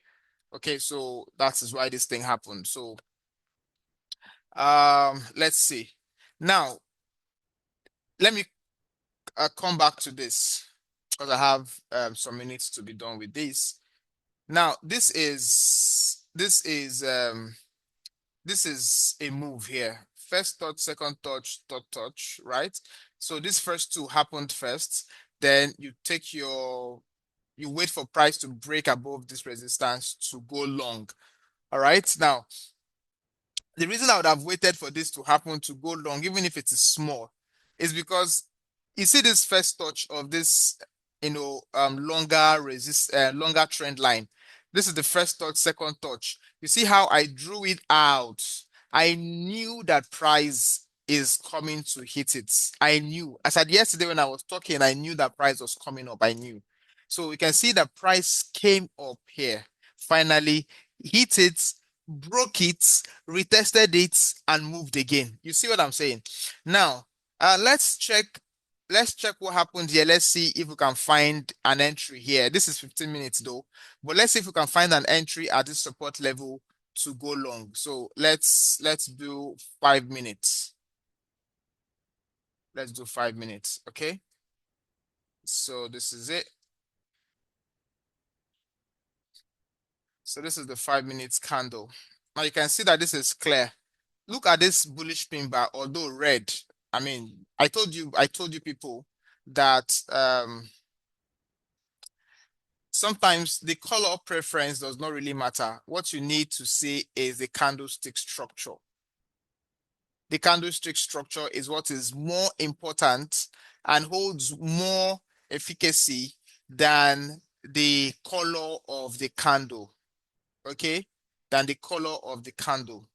Speaker 1: Okay, so that is why this thing happened. So let's see. Now, let me come back to this because I have some minutes to be done with this. Now, this is a move here. First touch, second touch, third touch, right? So these first two happened first. Then you wait for price to break above this resistance to go long. All right. Now, the reason I would have waited for this to happen to go long, even if it is small, is because you see this first touch of this, longer trend line. This is the first touch, second touch. You see how I drew it out. I knew that price is coming to hit it. I knew. I said yesterday when I was talking, I knew that price was coming up. I knew. So you can see that price came up here. Finally hit it, broke it, retested it, and moved again. You see what I'm saying? Now, let's check. Let's check what happened here. Let's see if we can find an entry here. This is 15 minutes though. But let's see if we can find an entry at this support level to go long. So let's do 5 minutes. Let's do 5 minutes. Okay. So this is it. So this is the 5 minutes candle. Now you can see that this is clear. Look at this bullish pin bar, although red. I mean, I told you people that sometimes the color preference does not really matter. What you need to see is the candlestick structure. The candlestick structure is what is more important and holds more efficacy than the color of the candle. Okay? Than the color of the candle.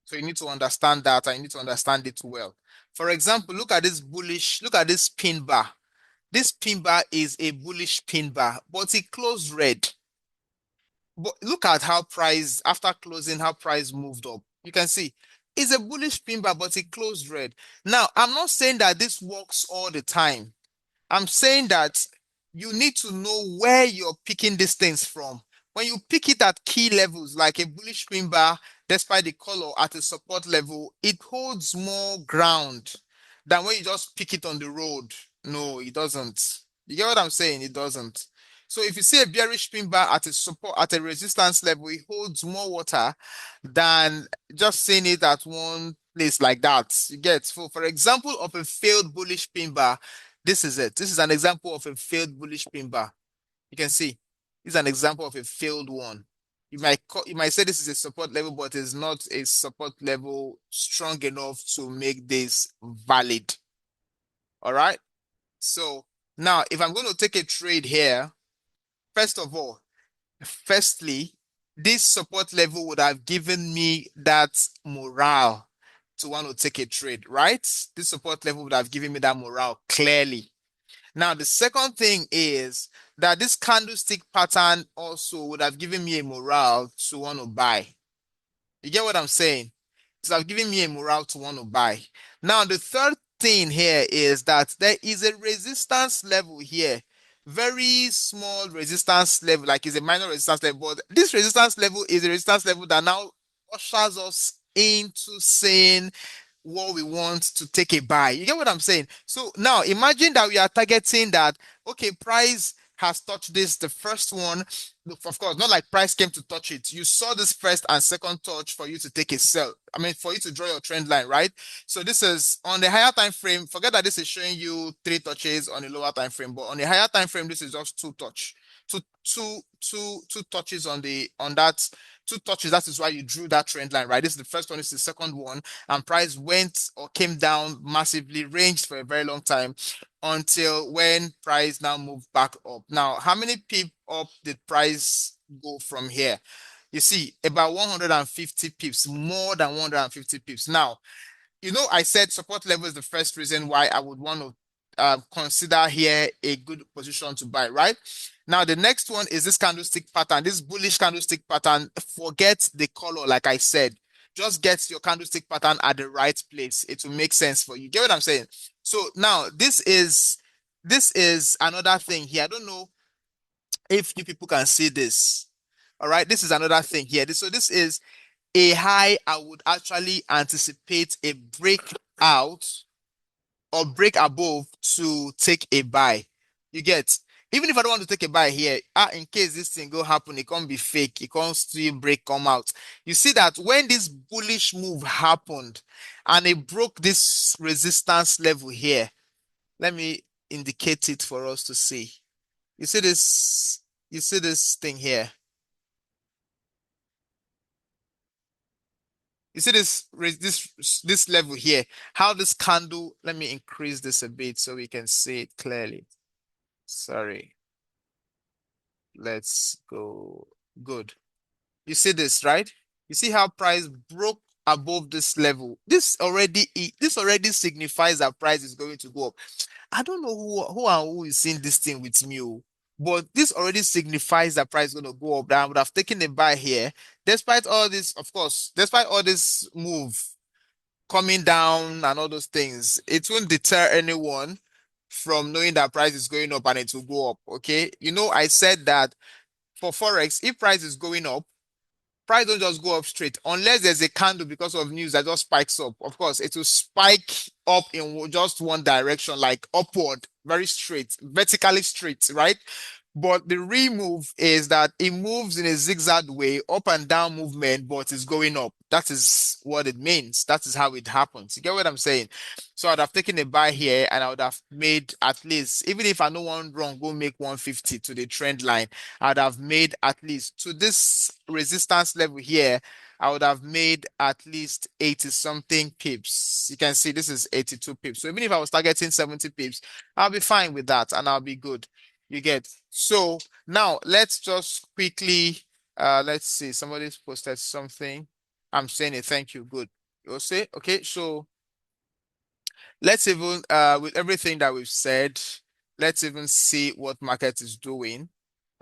Speaker 1: So you need to understand that and you need to understand it well. For example, look at this pin bar. This pin bar is a bullish pin bar, but it closed red. But look at how price, after closing, how price moved up. You can see it's a bullish pin bar, but it closed red. Now, I'm not saying that this works all the time. I'm saying that you need to know where you're picking these things from. When you pick it at key levels, like a bullish pin bar, despite the color at a support level, it holds more ground than when you just pick it on the road. No, it doesn't. You get what I'm saying? It doesn't. So if you see a bearish pin bar at a support at a resistance level, it holds more water than just seeing it at one place like that. You get, for example, of a failed bullish pin bar, this is it. This is an example of a failed bullish pin bar. You can see this is an example of a failed one. You might say this is a support level, but it's not a support level strong enough to make this valid. All right. So now, if I'm going to take a trade here, first of all, firstly, this support level would have given me that morale to want to take a trade, right? This support level would have given me that morale clearly. Now, the second thing is that this candlestick pattern also would have given me a morale to want to buy. You get what I'm saying? It would have given me a morale to want to buy. Now, the third thing here is that there is a resistance level here. Very small resistance level, like it's a minor resistance level, but this resistance level is a resistance level that now ushers us into saying what we want to take a buy. You get what I'm saying? So now imagine that we are targeting that, okay, price has touched this, the first one. Look, of course, not like price came to touch it. You saw this first and second touch for you to take a sell. I mean, for you to draw your trend line, right? So this is on the higher time frame. Forget that this is showing you three touches on a lower time frame, but on the higher time frame, this is just two touches on that two touches. That is why you drew that trend line, right? This is the first one. This is the second one, and price went or came down massively, ranged for a very long time until when price now moved back up. Now, how many pips up did price go from here? You see, about 150 pips, more than 150 pips. Now, I said support level is the first reason why I would want to consider here a good position to buy, right? Now, the next one is this candlestick pattern, this bullish candlestick pattern. Forget the color, like I said. Just get your candlestick pattern at the right place. It will make sense for you. Get what I'm saying? So now this is another thing here. I don't know if you people can see this. All right, this is another thing here. So this is a high. I would actually anticipate a breakout or break above to take a buy. You get, even if I don't want to take a buy here, in case this thing go happen, it can't be fake, it can't still break, come out. You see that when this bullish move happened and it broke this resistance level here, let me indicate it for us to see. You see this, you see this thing here. You see this level here, how this candle, let me increase this a bit so we can see it clearly. Sorry. Let's go. Good. You see this, right? You see how price broke above this level. This already signifies that price is going to go up. I don't know who is seeing this thing with me, oh, but this already signifies that price is going to go up. That I would have taken a buy here, despite all this, of course, despite all this move coming down and all those things. It won't deter anyone from knowing that price is going up and it will go up. Okay, I said that for forex, if price is going up, price don't just go up straight unless there's a candle because of news that just spikes up. Of course, it will spike up in just one direction, like upward, very straight, vertically straight, right? But the remove is that it moves in a zigzag way, up and down movement, but it's going up. That is what it means. That is how it happens. You get what I'm saying? So I'd have taken a buy here and I would have made at least, even if I know one wrong, go make 150 to the trend line. I'd have made at least to this resistance level here. I would have made at least 80 something pips. You can see this is 82 pips. So even if I was targeting 70 pips, I'll be fine with that and I'll be good. You get. So now let's just quickly let's see. Somebody's posted something. I'm saying it. Thank you. Good. You'll say, okay, so let's even with everything that we've said, let's even see what market is doing.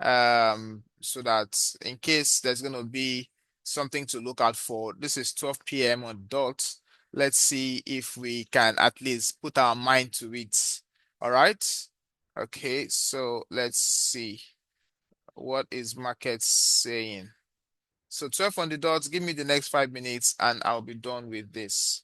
Speaker 1: So that in case there's gonna be something to look out for. This is 12 p.m. on dot. Let's see if we can at least put our mind to it. All right. Okay, so let's see. What is market saying? So 12 on the dot, give me the next 5 minutes and I'll be done with this.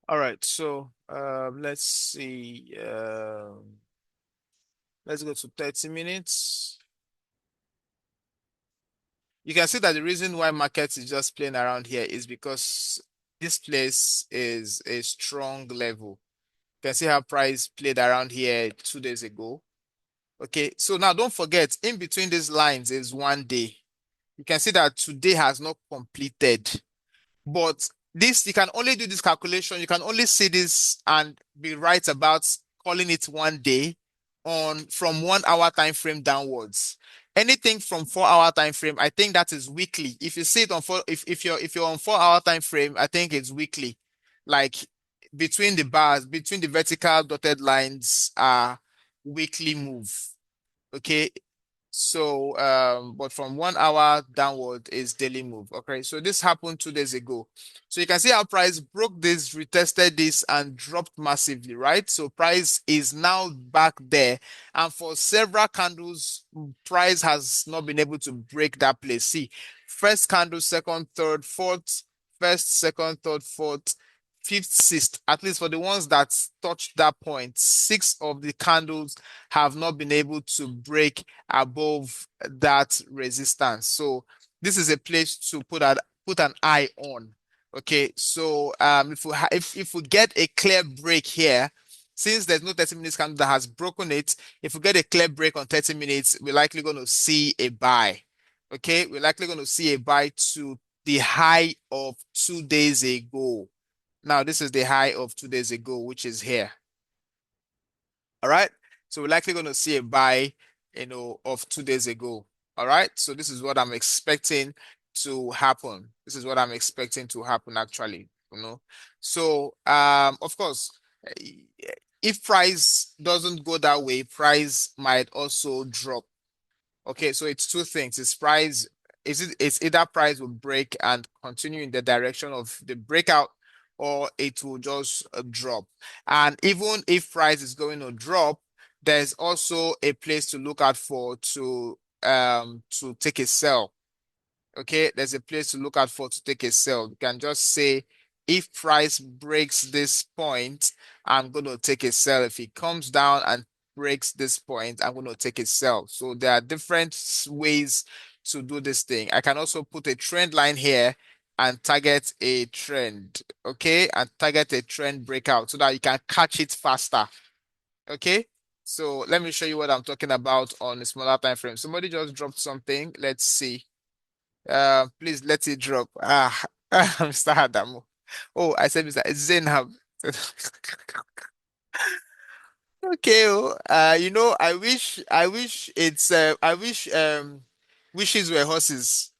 Speaker 1: All right, so let's see. Let's go to 30 minutes. You can see that the reason why market is just playing around here is because this place is a strong level. You can see how price played around here 2 days ago. Okay, so now don't forget, in between these lines is one day. You can see that today has not completed. But this, you can only do this calculation. You can only see this and be right about calling it one day on from 1 hour time frame downwards. Anything from 4 hour time frame, I think that is weekly. If you see it on if you're on 4 hour time frame, I think it's weekly. Like between the bars, between the vertical dotted lines are weekly move. Okay, so, but from 1 hour downward is daily move. Okay, so this happened 2 days ago. So you can see how price broke this, retested this, and dropped massively, right? So price is now back there, and for several candles, price has not been able to break that place. See, first candle, second, third, fourth, first, second, third, fourth, fifth, sixth. At least for the ones that touched that point, six of the candles have not been able to break above that resistance. So this is a place to put an eye on. Okay, so if we get a clear break here, since there's no 30 minutes candle that has broken it, if we get a clear break on 30 minutes, we're likely going to see a buy. Okay, we're likely going to see a buy to the high of 2 days ago. Now, this is the high of 2 days ago, which is here. All right. So we're likely going to see a buy, of 2 days ago. All right. So this is what I'm expecting to happen. This is what I'm expecting to happen actually. So of course, if price doesn't go that way, price might also drop. Okay, so it's two things. It's either price will break and continue in the direction of the breakout, or it will just drop. And even if price is going to drop, there's also a place to look out for to take a sell. Okay, there's a place to look out for to take a sell. You can just say, if price breaks this point, I'm going to take a sell. If it comes down and breaks this point, I'm going to take a sell. So there are different ways to do this thing. I can also put a trend line here and target a trend, okay? And target a trend breakout so that you can catch it faster, okay? So let me show you what I'm talking about on a smaller time frame. Somebody just dropped something. Let's see. Please let it drop. Mr. Adamu. Oh, I said Mr. Zainab. Okay, oh, I wish wishes were horses.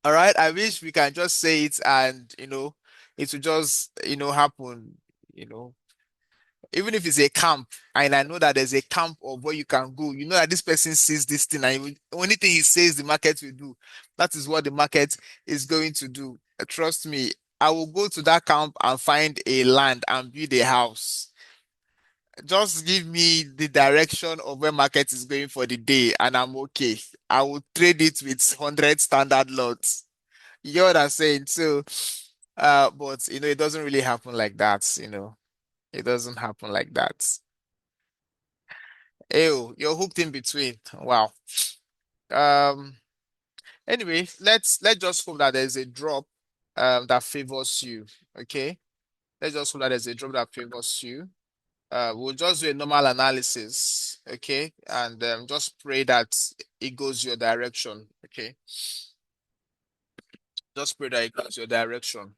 Speaker 1: All right, I wish we can just say it and it will just happen. You know, even if it's a camp, and I know that there's a camp of where you can go. You know that this person sees this thing, and only thing he says the market will do. That is what the market is going to do. Trust me, I will go to that camp and find a land and build a house. Just give me the direction of where market is going for the day, and I'm okay. I will trade it with 100 standard lots. You get what I'm saying? So, but it doesn't really happen like that. It doesn't happen like that. Ew, you're hooked in between. Wow. Um. Anyway, let's just hope that there's a drop that favors you. Okay. Let's just hope that there's a drop that favors you. We'll just do a normal analysis, okay, and just pray that it goes your direction, okay. Just pray that it goes your direction.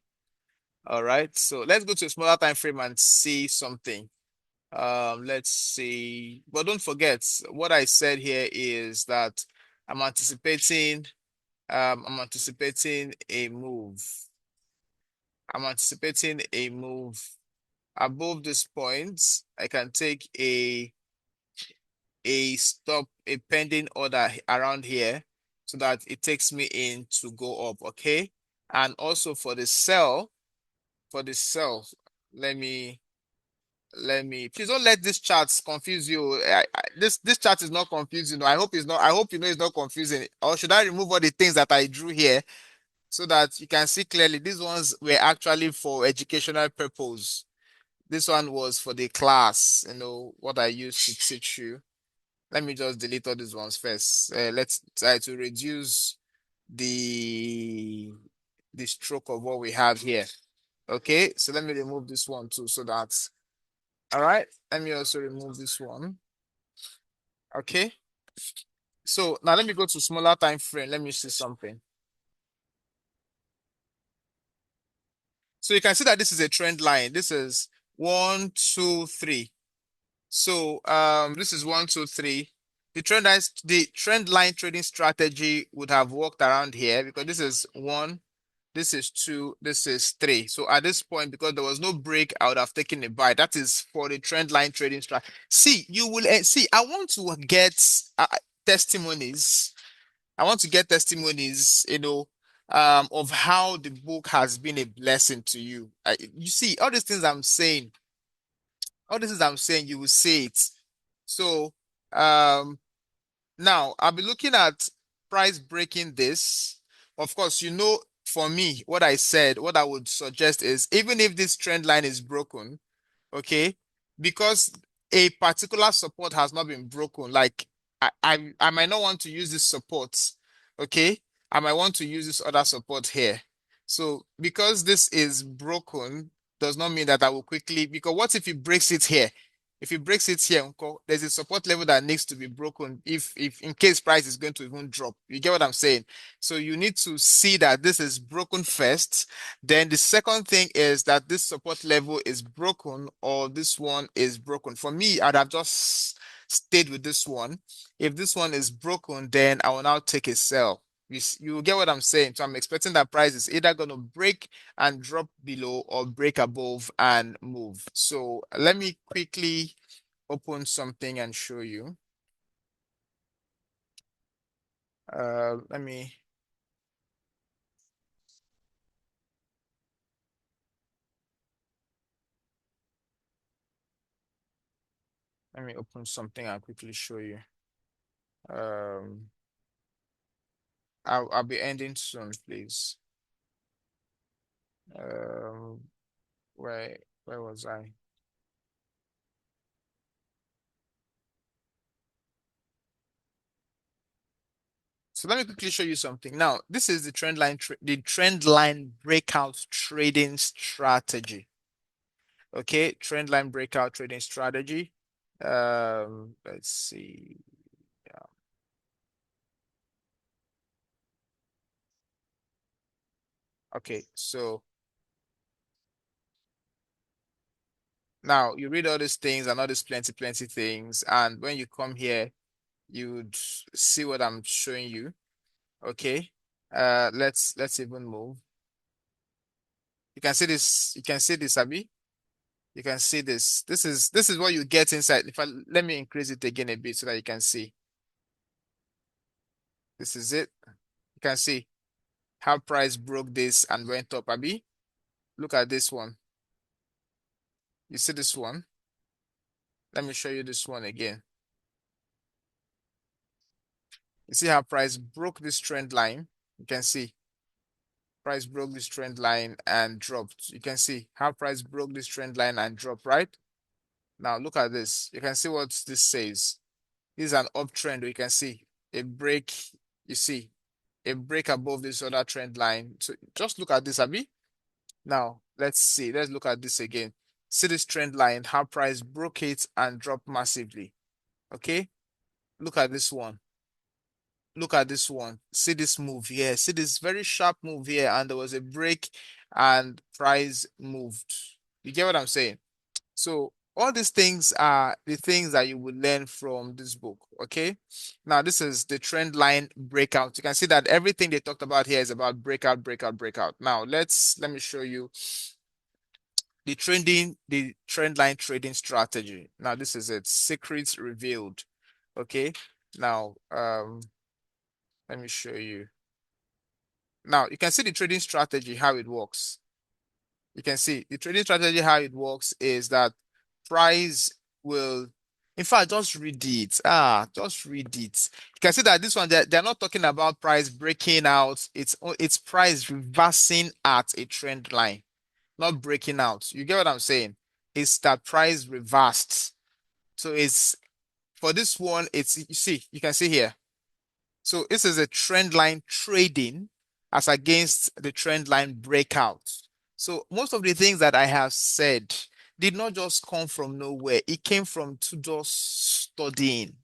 Speaker 1: All right. So let's go to a smaller time frame and see something. Let's see. But don't forget, what I said here is that I'm anticipating. I'm anticipating a move. I'm anticipating a move above this point. I can take a stop, a pending order around here so that it takes me in to go up, okay? And also for the sell, let me please don't let this chart confuse you. This chart is not confusing. I hope it's not. I hope it's not confusing. Or should I remove all the things that I drew here so that you can see clearly? These ones were actually for educational purpose. This one was for the class, what I used to teach you. Let me just delete all these ones first. Let's try to reduce the the stroke of what we have here. Okay, so let me remove this one too, so that all right. Let me also remove this one. Okay, so now let me go to smaller time frame. Let me see something. So you can see that this is a trend line. This is 1, 2, 3. So this is 1, 2, 3. The trend line trading strategy would have worked around here because this is 1, this is 2, this is 3. So at this point, because there was no break, I would have taken a buy. That is for the trend line trading strategy. See, you will see. I want to get testimonies. I want to get testimonies, of how the book has been a blessing to you. You see, all these things I'm saying, you will see it. So, um, now I'll be looking at price breaking this. Of course, for me, what I would suggest is even if this trend line is broken, okay, because a particular support has not been broken, like I might not want to use this support, okay, I might want to use this other support here. So because this is broken does not mean that I will quickly, because what if it breaks it here? If it breaks it here, uncle, there's a support level that needs to be broken if in case price is going to even drop. You get what I'm saying? So you need to see that this is broken first. Then the second thing is that this support level is broken or this one is broken. For me, I'd have just stayed with this one. If this one is broken, then I will now take a sell. You get what I'm saying? So I'm expecting that price is either going to break and drop below or break above and move. So let me quickly open something and show you. Let me open something and quickly show you. Um, I'll be ending soon, please. Um, where was I? So let me quickly show you something. Now, this is the trend line breakout trading strategy. Okay, trend line breakout trading strategy. Let's see. Yeah. Okay, so now you read all these things and all these plenty things, and when you come here, you'd see what I'm showing you. Okay. Let's even move. You can see this. You can see this, Abby. You can see this. This is what you get inside. If I let me increase it again a bit so that you can see. This is it. You can see how price broke this and went up, Abby. Look at this one. You see this one? Let me show you this one again. You see how price broke this trend line? You can see price broke this trend line and dropped. You can see how price broke this trend line and dropped, right? Now look at this. You can see what this says. This is an uptrend. You can see a break. You see a break above this other trend line. So just look at this, Abby. Now let's see. Let's look at this again. See this trend line, how price broke it and dropped massively. Okay. Look at this one. Look at this one. See this move here. See this very sharp move here, and there was a break and price moved. You get what I'm saying? So all these things are the things that you will learn from this book. Okay. Now this is the trend line breakout. You can see that everything they talked about here is about breakout, breakout, breakout. Now let me show you the trend line trading strategy. Now this is it. Secrets revealed. Okay. Now let me show you. Now you can see the trading strategy, how it works. You can see the trading strategy, how it works is that price will, in fact, just read it. Just read it. You can see that this one, they're not talking about price breaking out. It's price reversing at a trend line, not breaking out. You get what I'm saying? It's that price reversed. So it's for this one, it's you see, you can see here. So this is a trend line trading as against the trend line breakout. So most of the things that I have said did not just come from nowhere. It came from to just studying.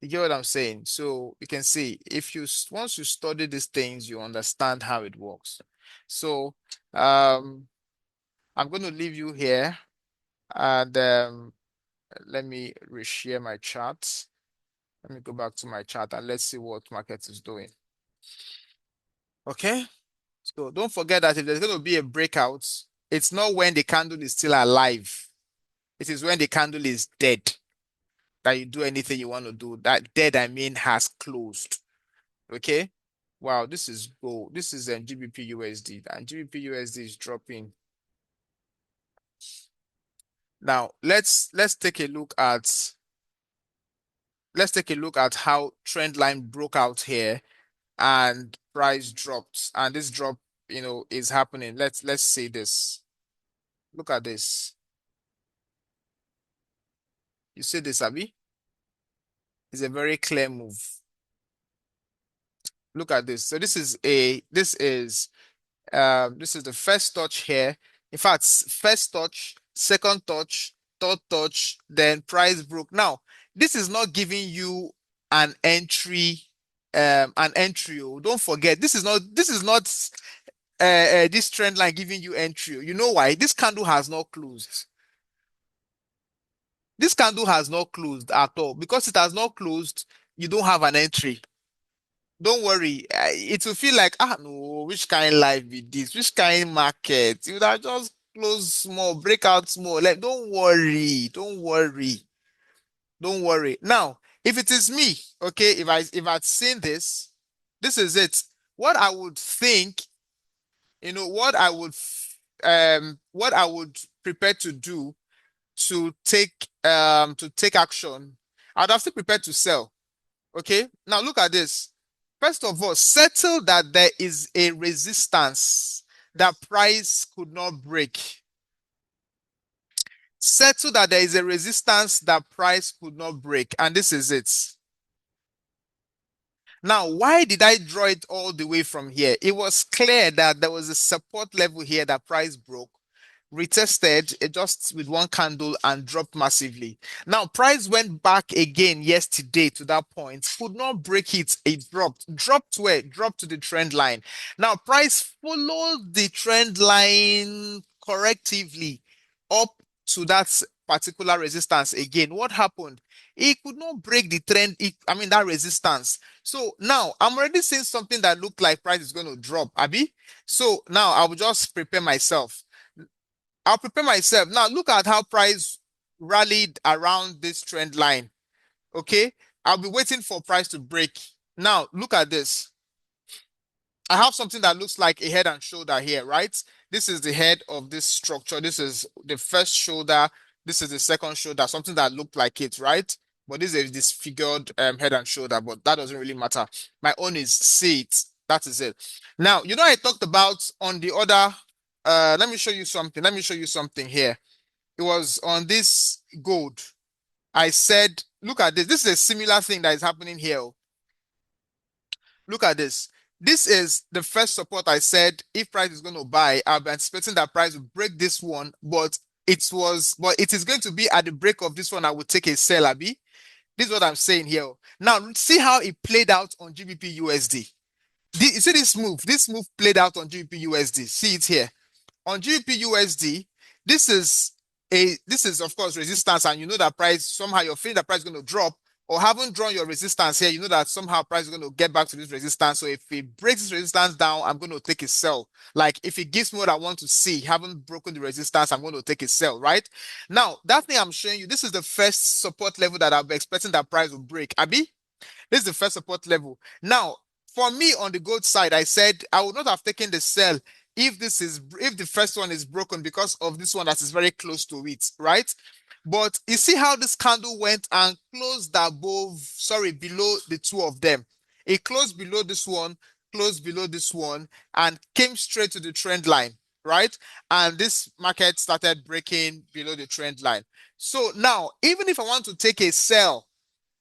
Speaker 1: You get what I'm saying? So you can see if you once you study these things, you understand how it works. So I'm going to leave you here and let me reshare my chart. Let me go back to my chart and let's see what market is doing. Okay. So don't forget that if there's going to be a breakout, it's not when the candle is still alive. It is when the candle is dead that you do anything you want to do. That dead, I mean, has closed. Okay. Wow, this is gold. This is GBP USD, and GBP USD is dropping. Now let's take a look at how trend line broke out here and price dropped, and this drop, is happening. Let's see this. Look at this. You see this, Abby? It's a very clear move. Look at this. So this is the first touch here. In fact, first touch, second touch, third touch, then price broke. Now, this is not giving you an entry, oh. Don't forget, this is not this trend line giving you entry. Oh. You know why? This candle has not closed. This candle has not closed at all. Because it has not closed, you don't have an entry. Don't worry. It will feel like, no, which kind of life is this? Which kind of market? You would have just close small, break out small. Like, don't worry. Don't worry. Don't worry. Now, if it is me, okay, if I'd seen this, this is it. What I would think, what I would prepare to do to take action, I'd have to prepare to sell. Okay, now look at this. First of all, settle that there is a resistance that price could not break. Settle that there is a resistance that price could not break, and this is it. Now, why did I draw it all the way from here? It was clear that there was a support level here that price broke, retested just with one candle and dropped massively. Now, price went back again yesterday to that point, could not break it. It dropped. Dropped where? Dropped to the trend line. Now, price followed the trend line correctively up to that particular resistance again. What happened? It could not break the trend, I mean, that resistance. So now I'm already seeing something that looked like price is going to drop, Abby. So now I will just prepare myself. I'll prepare myself. Now look at how price rallied around this trend line. Okay. I'll be waiting for price to break. Now look at this. I have something that looks like a head and shoulder here, right? This is the head of this structure. This is the first shoulder. This is the second shoulder, something that looked like it, right? But this is disfigured head and shoulder, but that doesn't really matter. My own is see it. That is it. Now, I talked about on the other, let me show you something. Let me show you something here. It was on this gold. I said, look at this. This is a similar thing that is happening here. Look at this. This is the first support I said if price is going to buy, I'll be anticipating that price will break this one, but it is going to be at the break of this one. I will take a sell, Abby. This is what I'm saying here. Now, see how it played out on GBP USD. You see this move? This move played out on GBP USD. See it here on GBP USD, this is of course resistance, and you know that price somehow you're feeling that price is going to drop, or haven't drawn your resistance here. You know that somehow price is going to get back to this resistance. So if it breaks this resistance down, I'm going to take a sell. Like if it gives me what I want to see, haven't broken the resistance, I'm going to take a sell. Right now, that thing I'm showing you, this is the first support level that I'll be expecting that price will break. Abi, this is the first support level. Now, for me on the gold side, I said I would not have taken the sell if the first one is broken because of this one that is very close to it, right? But you see how this candle went and closed below the two of them. It closed below this one, closed below this one, and came straight to the trend line, right? And this market started breaking below the trend line. So now, even if I want to take a sell,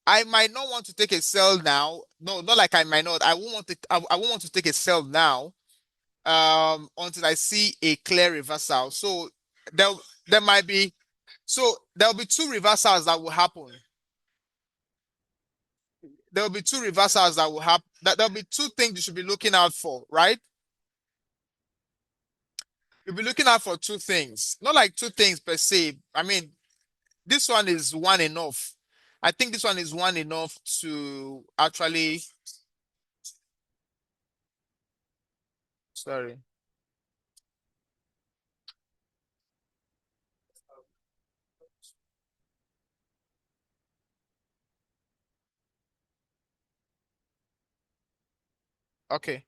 Speaker 1: I might not want to take a sell now. No, not like I might not. I won't want to. I won't want to take a sell now. Until I see a clear reversal. So there, there might be. So there'll be two reversals that will happen. There'll be two reversals that will happen. There'll be two things you should be looking out for, right? You'll be looking out for two things. Not like two things per se. I mean, this one is one enough. I think this one is one enough to actually. Sorry. Okay.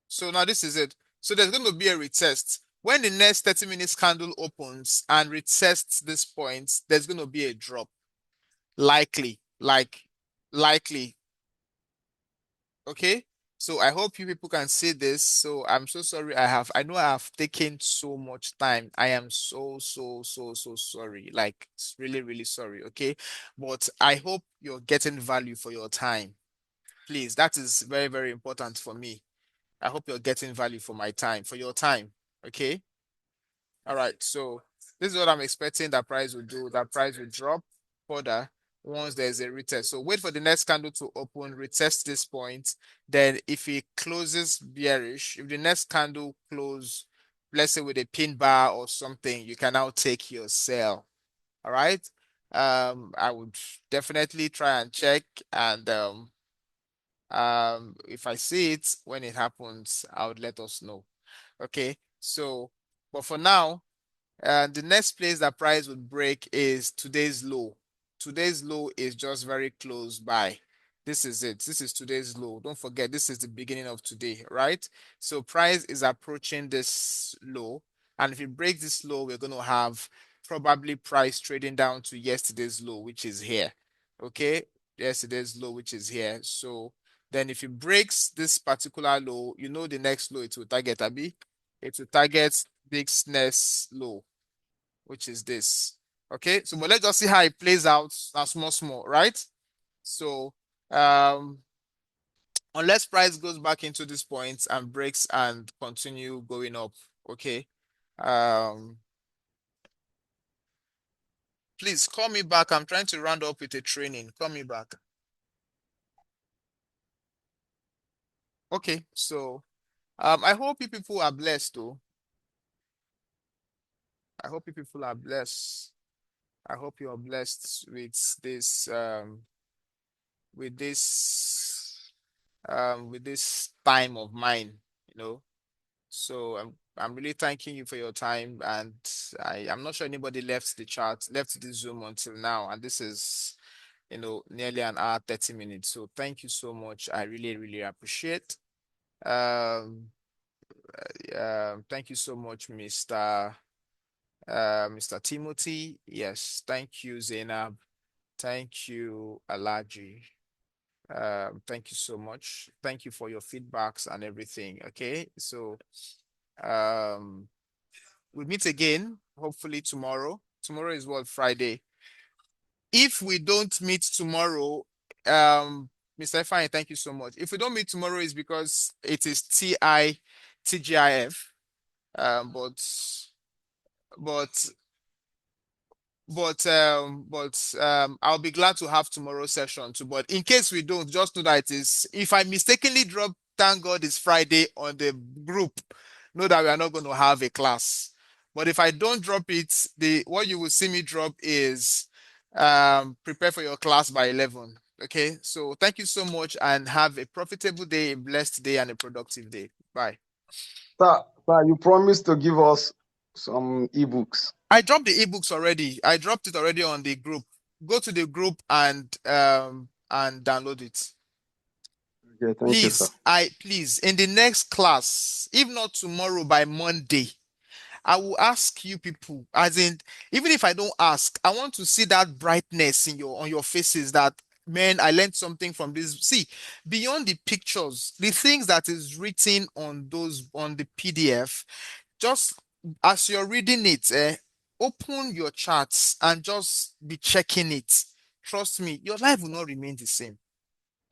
Speaker 1: So now this is it. So there's going to be a retest. When the next 30 minutes candle opens and retests this point, there's going to be a drop. Likely, likely. Okay. So I hope you people can see this. So I'm so sorry. I know I have taken so much time. I am so sorry. Like, really, really sorry. Okay. But I hope you're getting value for your time. Please, that is very, very important for me. I hope you're getting value for my time, for your time. Okay. All right. So this is what I'm expecting that price will do. That price will drop further once there's a retest. So wait for the next candle to open, retest this point. Then if it closes bearish, if the next candle close, let's say with a pin bar or something, you can now take your sell. All right. I would definitely try and check, and if I see it when it happens, I would let us know. Okay. So, but for now, the next place that price would break is today's low. Today's low is just very close by. This is it. This is today's low. Don't forget, this is the beginning of today, right? So price is approaching this low. And if it breaks this low, we're going to have probably price trading down to yesterday's low, which is here. Okay. Yesterday's low, which is here. So then if it breaks this particular low, you know the next low it will target, Abi. It will target this next low, which is this. Okay, so but let's just see how it plays out small, small, right? So um unless price goes back into this point and breaks and continue going up, okay. Um please call me back. I'm trying to round up with a training. Call me back. Okay, so I hope you people are blessed though. I hope you people are blessed. I hope you are blessed with this time of mine, you know. So I'm really thanking you for your time, and I'm not sure anybody left the chat, left the Zoom until now, and this is, nearly an hour, 30 minutes. So thank you so much. I really, really appreciate. Um, Thank you so much, Mr. Timothy. Yes, thank you, Zainab. Thank you, Alaji. Thank you so much. Thank you for your feedbacks and everything. Okay, so um, we'll meet again, hopefully tomorrow. Tomorrow is what, Friday. If we don't meet tomorrow, Mr. Fine, thank you so much. If we don't meet tomorrow, it's because it is TGIF. Um, but but I'll be glad to have tomorrow's session too. But in case we don't, just know that it is, if I mistakenly drop thank God it's Friday on the group, know that we are not going to have a class. But if I don't drop it, the what you will see me drop is prepare for your class by 11. Okay, so thank you so much and have a profitable day, a blessed day, and a productive day. Bye.
Speaker 2: Sir, you promised to give us some ebooks.
Speaker 1: I dropped the ebooks already. I dropped it already on the group. Go to the group and download it.
Speaker 2: Okay, thank you, sir.
Speaker 1: Please in the next class, if not tomorrow by Monday, I will ask you people, as in, even if I don't ask, I want to see that brightness in your on your faces that man, I learned something from this. See, beyond the pictures, the things that is written on those on the PDF, just as you're reading it, open your charts and just be checking it. Trust me, your life will not remain the same.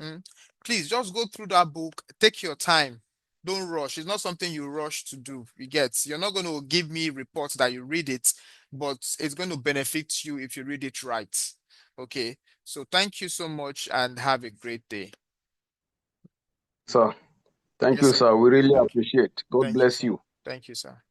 Speaker 1: Mm. Please just go through that book, take your time. Don't rush. It's not something you rush to do. You get, you're not going to give me reports that you read it, but it's going to benefit you if you read it right. Okay. So thank you so much and have a great day.
Speaker 2: Sir, thank
Speaker 1: Yes,
Speaker 2: you,
Speaker 1: sir.
Speaker 2: sir. We really
Speaker 1: Thank you.
Speaker 2: appreciate. God
Speaker 1: Thank you,
Speaker 2: bless
Speaker 1: sir.
Speaker 2: you.
Speaker 1: Thank you, sir.